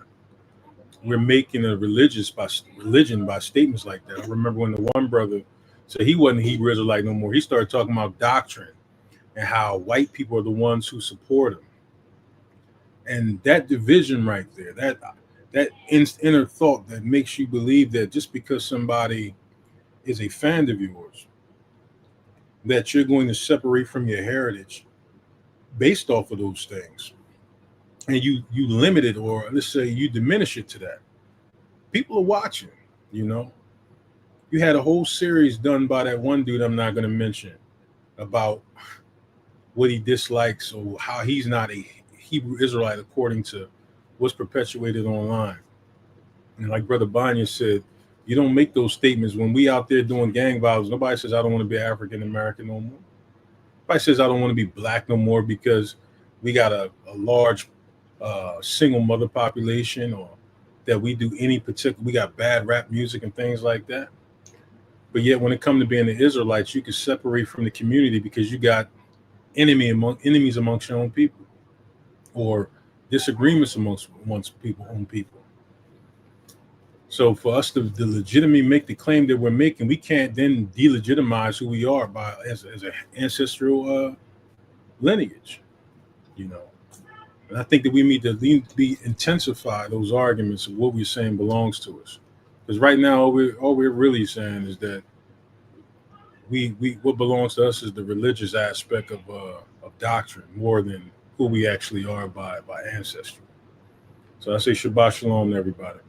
We're making a religion by statements like that. I remember when the one brother said he wasn't a Hebrew Israelite no more. He started talking about doctrine and how white people are the ones who support him. And that division right there, that inner thought that makes you believe that just because somebody is a fan of yours, that you're going to separate from your heritage based off of those things. And you limit it, or let's say you diminish it to that. People are watching, You had a whole series done by that one dude I'm not going to mention about what he dislikes or how he's not a Hebrew Israelite according to what's perpetuated online. And like Brother Banya said, you don't make those statements when we out there doing gang violence. Nobody says I don't want to be African American no more. Nobody says I don't want to be black no more because we got a large single mother population, or that we do we got bad rap music and things like that. But yet when it comes to being the Israelites, you can separate from the community because you got enemies amongst your own people, or disagreements amongst own people. So for us to legitimately make the claim that we're making, we can't then delegitimize who we are as an ancestral lineage. And I think that we need to intensify those arguments of what we're saying belongs to us. Because right now, all we're really saying is that we what belongs to us is the religious aspect of doctrine more than who we actually are by ancestry. So I say Shabbat Shalom to everybody.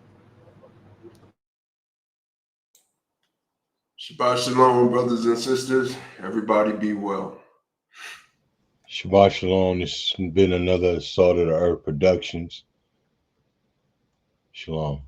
Shabbat Shalom, brothers and sisters. Everybody be well. Shabbat Shalom. It's been another Salt of the Earth Productions. Shalom.